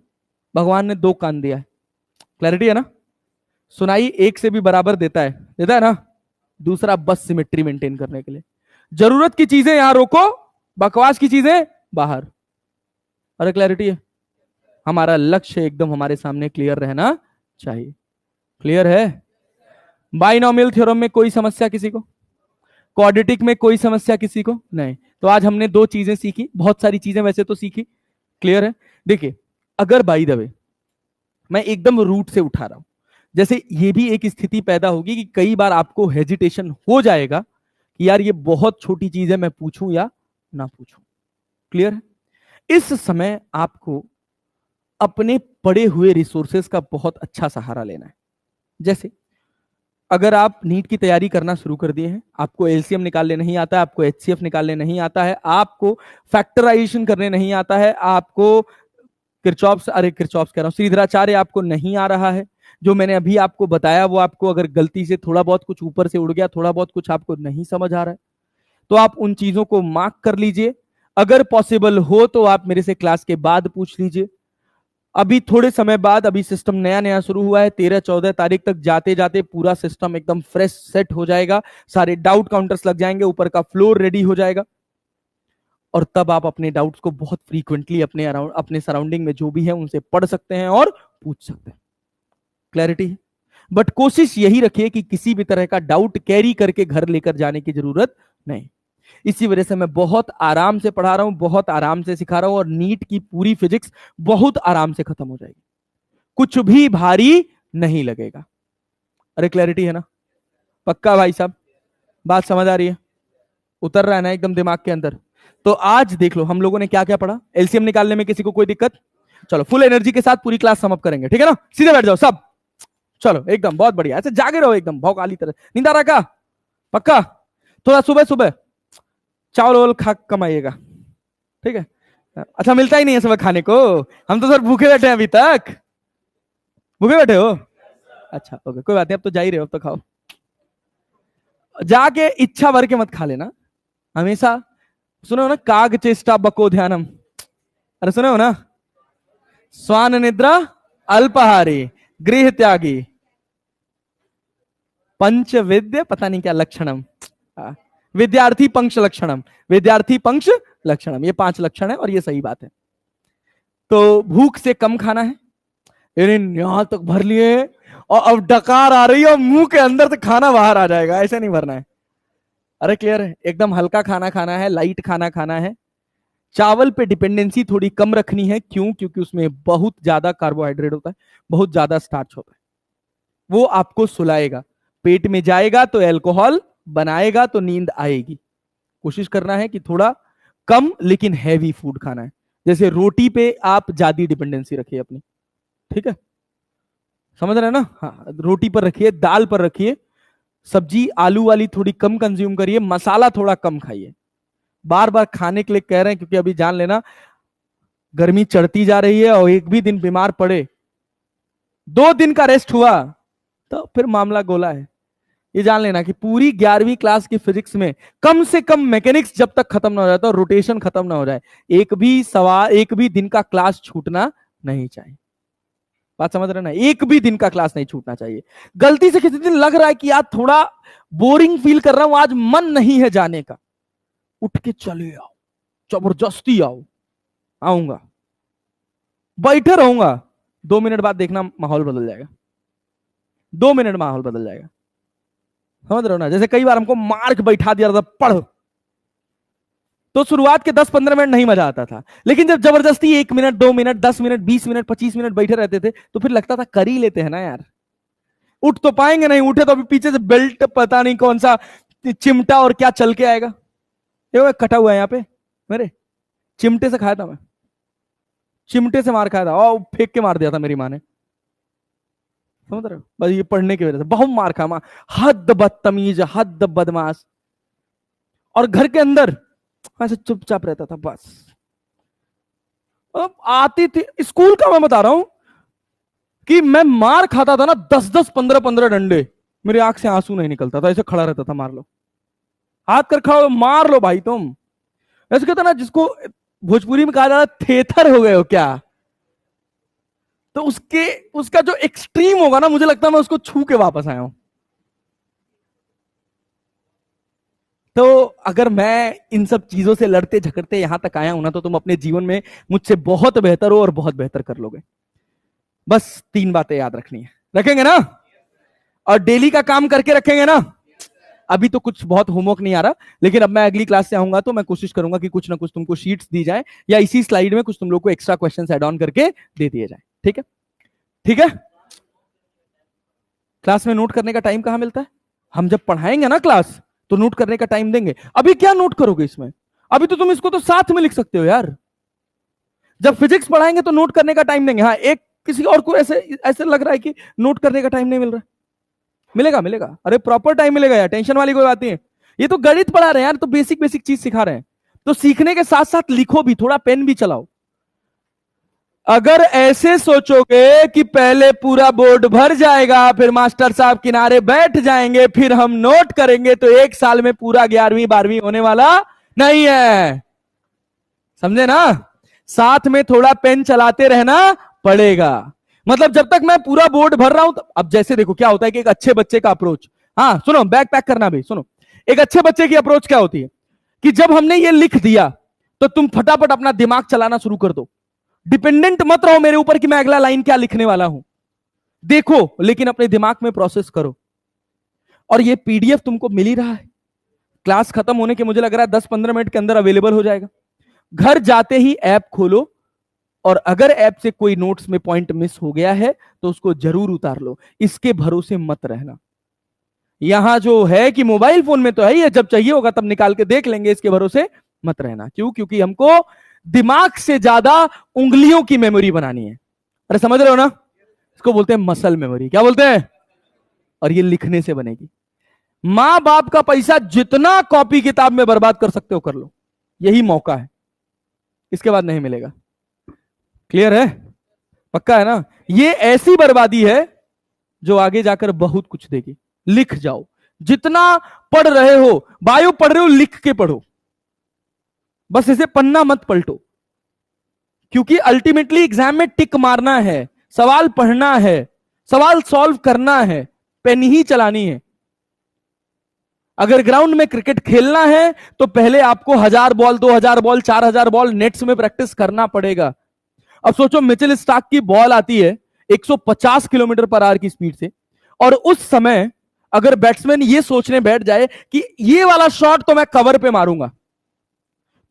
भगवान ने 2 कान दिया है। क्लैरिटी है ना? सुनाई एक से भी बराबर देता है ना। दूसरा बस सिमेट्री मेंटेन करने के लिए जरूरत की चीजें यहां रोको, बकवास की चीजें बाहर। अरे क्लैरिटी है? हमारा लक्ष्य एकदम हमारे सामने क्लियर रहना चाहिए। क्लियर है? बाइनोमियल थ्योरम में कोई समस्या किसी को? क्वाड्रेटिक में कोई समस्या किसी को? नहीं। तो आज हमने 2 चीजें सीखी, बहुत सारी चीजें वैसे तो सीखी। क्लियर है? देखिए, अगर बाय द वे मैं एकदम रूट से उठा रहा हूं, जैसे ये भी एक स्थिति पैदा होगी कि कई बार आपको हेजिटेशन हो जाएगा कि यार ये बहुत छोटी चीज है, मैं पूछूं या ना पूछूं। क्लियर है? इस समय आपको अपने पड़े हुए रिसोर्सेस का बहुत अच्छा सहारा लेना है। जैसे अगर आप नीट की तैयारी करना शुरू कर दिए हैं, आपको एलसीएम निकालने नहीं आता है, आपको एचसीएफ निकालने नहीं आता है, आपको फैक्टराइजेशन करने नहीं आता है, आपको किरचॉफ्स कह रहा हूं, श्रीधराचार्य आपको नहीं आ रहा है, जो मैंने अभी आपको बताया वो आपको अगर गलती से थोड़ा बहुत कुछ ऊपर से उड़ गया, थोड़ा बहुत कुछ आपको नहीं समझ आ रहा है, तो आप उन चीजों को मार्क कर लीजिए। अगर पॉसिबल हो तो आप मेरे से क्लास के बाद पूछ लीजिए। अभी थोड़े समय बाद, अभी सिस्टम नया नया शुरू हुआ है, 13-14 तारीख तक जाते जाते पूरा सिस्टम एकदम फ्रेश सेट हो जाएगा, सारे डाउट काउंटर्स लग जाएंगे, ऊपर का फ्लोर रेडी हो जाएगा और तब आप अपने डाउट्स को बहुत फ्रीक्वेंटली अपने सराउंडिंग में जो भी है उनसे पढ़ सकते हैं और पूछ सकते हैं। क्लैरिटी है? बट कोशिश यही रखिए कि किसी भी तरह का डाउट कैरी करके घर लेकर जाने की जरूरत नहीं। इसी वजह से मैं बहुत आराम से पढ़ा रहा हूं, बहुत आराम से सिखा रहा हूं और नीट की पूरी फिजिक्स बहुत आराम से खत्म हो जाएगी, कुछ भी भारी नहीं लगेगा। अरे क्लैरिटी है ना? पक्का भाई साहब? बात समझ आ रही है? उतर रहा है ना एकदम दिमाग के अंदर? तो आज देख लो हम लोगों ने क्या क्या पढ़ा। एलसीएम निकालने में किसी को कोई दिक्कत? चलो फुल एनर्जी के साथ पूरी क्लास सम अप करेंगे, ठीक है ना? सीधे बैठ जाओ सब। चलो एकदम बहुत बढ़िया, ऐसे जागे रहो एकदम भौकाली तरह। नींद आ रहा का? पक्का? थोड़ा सुबह सुबह चावल वावल खा कमाइएगा, ठीक है? अच्छा मिलता ही नहीं है सुबह खाने को, हम तो सर भूखे बैठे हैं अभी तक। भूखे बैठे हो? अच्छा ओके, कोई बात नहीं, अब तो जा ही रहे हो, अब तो खाओ। जाके इच्छा भर के मत खा लेना हमेशा। सुनो ना, काग चेष्टा बको ध्यानम। अरे सुनो ना, स्वान निद्रा अल्पहारी गृह त्यागी पंच विद्य पता नहीं क्या लक्षणम, विद्यार्थी पंक्ष लक्षणम, विद्यार्थी पंक्ष लक्षणम, ये 5 लक्षण है और ये सही बात है। तो भूख से कम खाना है, यहां तक भर लिए और अब डकार आ रही है और मुंह के अंदर से खाना बाहर आ जाएगा, ऐसे नहीं भरना है। अरे क्लियर है? एकदम हल्का खाना खाना है, लाइट खाना खाना है। चावल पे डिपेंडेंसी थोड़ी कम रखनी है, क्यों? क्योंकि उसमें बहुत ज्यादा कार्बोहाइड्रेट होता है, बहुत ज्यादा स्टार्च होता है, वो आपको सुलाएगा, पेट में जाएगा तो अल्कोहल बनाएगा तो नींद आएगी। कोशिश करना है कि थोड़ा कम लेकिन हैवी फूड खाना है। जैसे रोटी पे आप ज्यादा डिपेंडेंसी रखिए अपनी, ठीक है? समझ रहे हैं ना? हाँ, रोटी पर रखिए, दाल पर रखिए, सब्जी आलू वाली थोड़ी कम कंज्यूम करिए, मसाला थोड़ा कम खाइए। बार बार खाने के लिए कह रहे हैं, क्योंकि अभी जान लेना गर्मी चढ़ती जा रही है, और एक भी दिन बीमार पड़े, 2 दिन का रेस्ट हुआ तो फिर मामला गोला है। ये जान लेना कि पूरी 11वीं क्लास की फिजिक्स में कम से कम मैकेनिक्स जब तक खत्म ना हो जाता, रोटेशन खत्म ना हो जाए, एक भी सवाल, एक भी दिन का क्लास छूटना नहीं चाहिए। बात समझ रहे ना? एक भी दिन का क्लास नहीं छूटना चाहिए। गलती से किसी दिन लग रहा है कि यार थोड़ा बोरिंग फील कर रहा हूं, आज मन नहीं है जाने का, उठ के चले आओ, जबरदस्ती आओ। आऊंगा, बैठे रहूंगा, 2 मिनट बाद देखना माहौल बदल जाएगा। 2 मिनट माहौल बदल जाएगा। समझ रहे हो ना? जैसे कई बार हमको मार के बैठा दिया था, पढ़, तो शुरुआत के 10-15 मिनट नहीं मजा आता था, लेकिन जब जबरदस्ती 1 minute, 2 minute, 10 minute, 20 minute, 25 minute बैठे रहते थे, तो फिर लगता था कर ही लेते हैं ना यार। उठ तो पाएंगे नहीं, उठे तो अभी पीछे से बेल्ट पता नहीं कौन सा चिमटा और क्या चल के आएगा। ये कटा हुआ है यहाँ पे मेरे, चिमटे से खाया था मैं, चिमटे से मार खाया था, और फेंक के मार दिया था मेरी माँ ने। समझ रहे हो? बस ये पढ़ने की वजह से बहुत मार खा माँ, हद बदतमीज, हद बदमाश। और घर के अंदर ऐसे चुपचाप रहता था बस। अब आती थी स्कूल का, मैं बता रहा हूं कि मैं मार खाता था ना, 10-10, 15-15 डंडे, मेरी आंख से आंसू नहीं निकलता था, ऐसे खड़ा रहता था, मार लो, हाथ कर खड़ा हो, मार लो भाई तुम। ऐसे कहता ना, जिसको भोजपुरी में कहा जाता है थेथर हो गए हो क्या, तो उसके उसका जो एक्सट्रीम होगा ना, मुझे लगता है मैं उसको छू के वापस आया हूं। तो अगर मैं इन सब चीजों से लड़ते झगड़ते यहां तक आया हूं ना, तो तुम अपने जीवन में मुझसे बहुत बेहतर हो और बहुत बेहतर कर लोगे। बस 3 बातें याद रखनी है, रखेंगे ना? और डेली का काम करके रखेंगे ना? अभी तो कुछ बहुत होमवर्क नहीं आ रहा, लेकिन अब मैं अगली क्लास से आऊंगा तो मैं कोशिश करूंगा कि कुछ ना कुछ तुमको शीट्स दी जाए, या इसी स्लाइड में कुछ तुम लोग को एक्स्ट्रा क्वेश्चन ऐड ऑन करके दे दिए जाए। ठीक है? ठीक है। क्लास में नोट करने का टाइम कहां मिलता है? हम जब पढ़ाएंगे ना क्लास, तो नोट करने का टाइम देंगे। अभी क्या नोट करोगे इसमें? अभी तो तुम इसको तो साथ में लिख सकते हो यार। जब फिजिक्स पढ़ाएंगे तो नोट करने का टाइम देंगे। हाँ, एक किसी और को ऐसे ऐसे लग रहा है कि नोट करने का टाइम नहीं मिल रहा, मिलेगा मिलेगा, अरे प्रॉपर टाइम मिलेगा यार, टेंशन वाली कोई बात नहीं है। ये तो गणित पढ़ा रहे हैं यार, तो बेसिक बेसिक चीज सिखा रहे हैं, तो सीखने के साथ साथ लिखो भी, थोड़ा पेन भी चलाओ। अगर ऐसे सोचोगे कि पहले पूरा बोर्ड भर जाएगा, फिर मास्टर साहब किनारे बैठ जाएंगे, फिर हम नोट करेंगे, तो 1 साल में पूरा 11वीं 12वीं होने वाला नहीं है। समझे ना? साथ में थोड़ा पेन चलाते रहना पड़ेगा। मतलब जब तक मैं पूरा बोर्ड भर रहा हूं, तो अब जैसे देखो क्या होता है कि एक अच्छे बच्चे का अप्रोच, हाँ सुनो, बैग पैक करना भी सुनो, एक अच्छे बच्चे की अप्रोच क्या होती है कि जब हमने ये लिख दिया, तो तुम फटाफट अपना दिमाग चलाना शुरू कर दो। डिपेंडेंट मत रहो मेरे ऊपर कि मैं अगला लाइन क्या लिखने वाला हूं, देखो लेकिन अपने दिमाग में प्रोसेस करो। और ये पीडीएफ तुमको मिल ही रहा है, क्लास खत्म होने के मुझे लग रहा है 10-15 मिनट के अंदर अवेलेबल हो जाएगा। घर जाते ही ऐप खोलो, और अगर ऐप से कोई नोट्स में पॉइंट मिस हो गया है तो उसको जरूर उतार लो, इसके भरोसे मत रहना। यहां जो है कि मोबाइल फोन में तो है ही, जब चाहिए होगा तब निकाल के देख लेंगे, इसके भरोसे मत रहना। क्यों? क्योंकि हमको दिमाग से ज्यादा उंगलियों की मेमोरी बनानी है। अरे समझ रहे हो ना? इसको बोलते हैं मसल मेमोरी। क्या बोलते हैं? और ये लिखने से बनेगी। मां बाप का पैसा जितना कॉपी किताब में बर्बाद कर सकते हो कर लो, यही मौका है, इसके बाद नहीं मिलेगा। क्लियर है? पक्का है ना? ये ऐसी बर्बादी है जो आगे जाकर बहुत कुछ देगी। लिख जाओ, जितना पढ़ रहे हो, बायो पढ़ रहे हो, लिख के पढ़ो, बस इसे पन्ना मत पलटो। क्योंकि अल्टीमेटली एग्जाम में टिक मारना है, सवाल पढ़ना है, सवाल सॉल्व करना है, पेन ही चलानी है। अगर ग्राउंड में क्रिकेट खेलना है तो पहले आपको 1000 बॉल, 2000 बॉल, 4000 बॉल नेट्स में प्रैक्टिस करना पड़ेगा। अब सोचो मिचेल स्टार्क की बॉल आती है 150 किलोमीटर पर आवर की स्पीड से, और उस समय अगर बैट्समैन ये सोचने बैठ जाए कि ये वाला शॉट तो मैं कवर पे मारूंगा,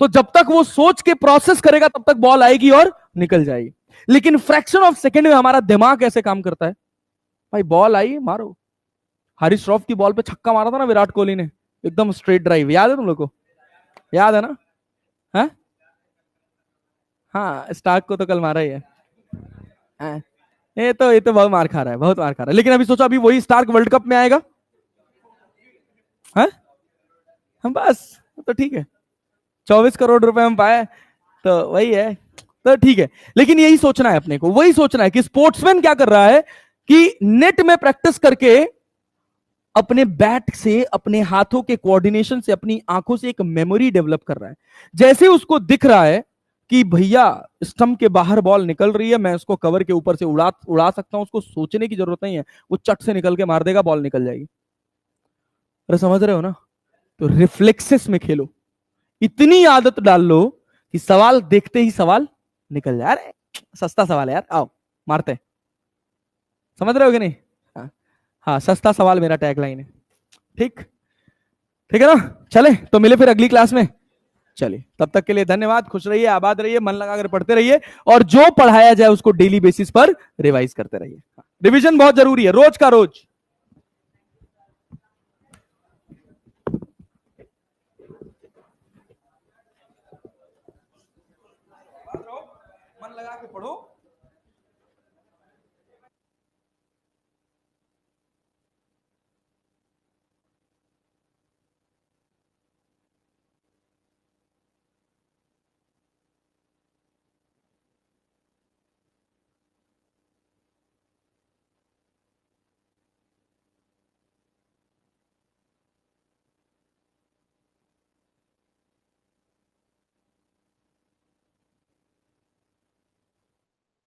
तो जब तक वो सोच के प्रोसेस करेगा तब तक बॉल आएगी और निकल जाएगी। लेकिन फ्रैक्शन ऑफ सेकेंड में हमारा दिमाग ऐसे काम करता है, भाई बॉल आई मारो। हारिस श्रॉफ की बॉल पे छक्का मारा था ना विराट कोहली ने, एकदम स्ट्रेट ड्राइव, याद है तुम लोग को? याद है ना? हाँ हाँ, स्टार्क को तो कल मारा ही है। हाँ, ये तो बहुत मार खा रहा है, बहुत मार खा रहा है। लेकिन अभी सोचो, अभी वही स्टार्क वर्ल्ड कप में आएगा, हाँ, हम बस, तो ठीक है, 24 करोड़ रुपए हम पाए, तो वही है, तो ठीक है। लेकिन यही सोचना है अपने को, वही सोचना है कि स्पोर्ट्समैन क्या कर रहा है कि नेट में प्रैक्टिस करके अपने बैट से, अपने हाथों के कोऑर्डिनेशन से, अपनी आंखों से एक मेमोरी डेवलप कर रहा है। जैसे उसको दिख रहा है कि भैया स्टंप के बाहर बॉल निकल रही है, मैं उसको कवर के ऊपर से उड़ा उड़ा सकता हूं, उसको सोचने की जरूरत नहीं है, वो चट से निकल के मार देगा, बॉल निकल जाएगी। अरे समझ रहे हो ना? तो रिफ्लेक्सेस में खेलो, इतनी आदत डाल लो कि सवाल देखते ही सवाल निकल जाए। अरे सस्ता सवाल है यार, आओ मारते हैं। समझ रहे हो कि नहीं? हाँ, हाँ, सस्ता सवाल मेरा टैगलाइन है। ठीक, ठीक है ना? चले तो मिले फिर अगली क्लास में। चलिए, तब तक के लिए धन्यवाद, खुश रहिए, आबाद रहिए, मन लगाकर पढ़ते रहिए, और जो पढ़ाया जाए उसको डेली बेसिस पर रिवाइज करते रहिए। रिवीजन बहुत जरूरी है, रोज का रोज। मन लगा के पढ़ो।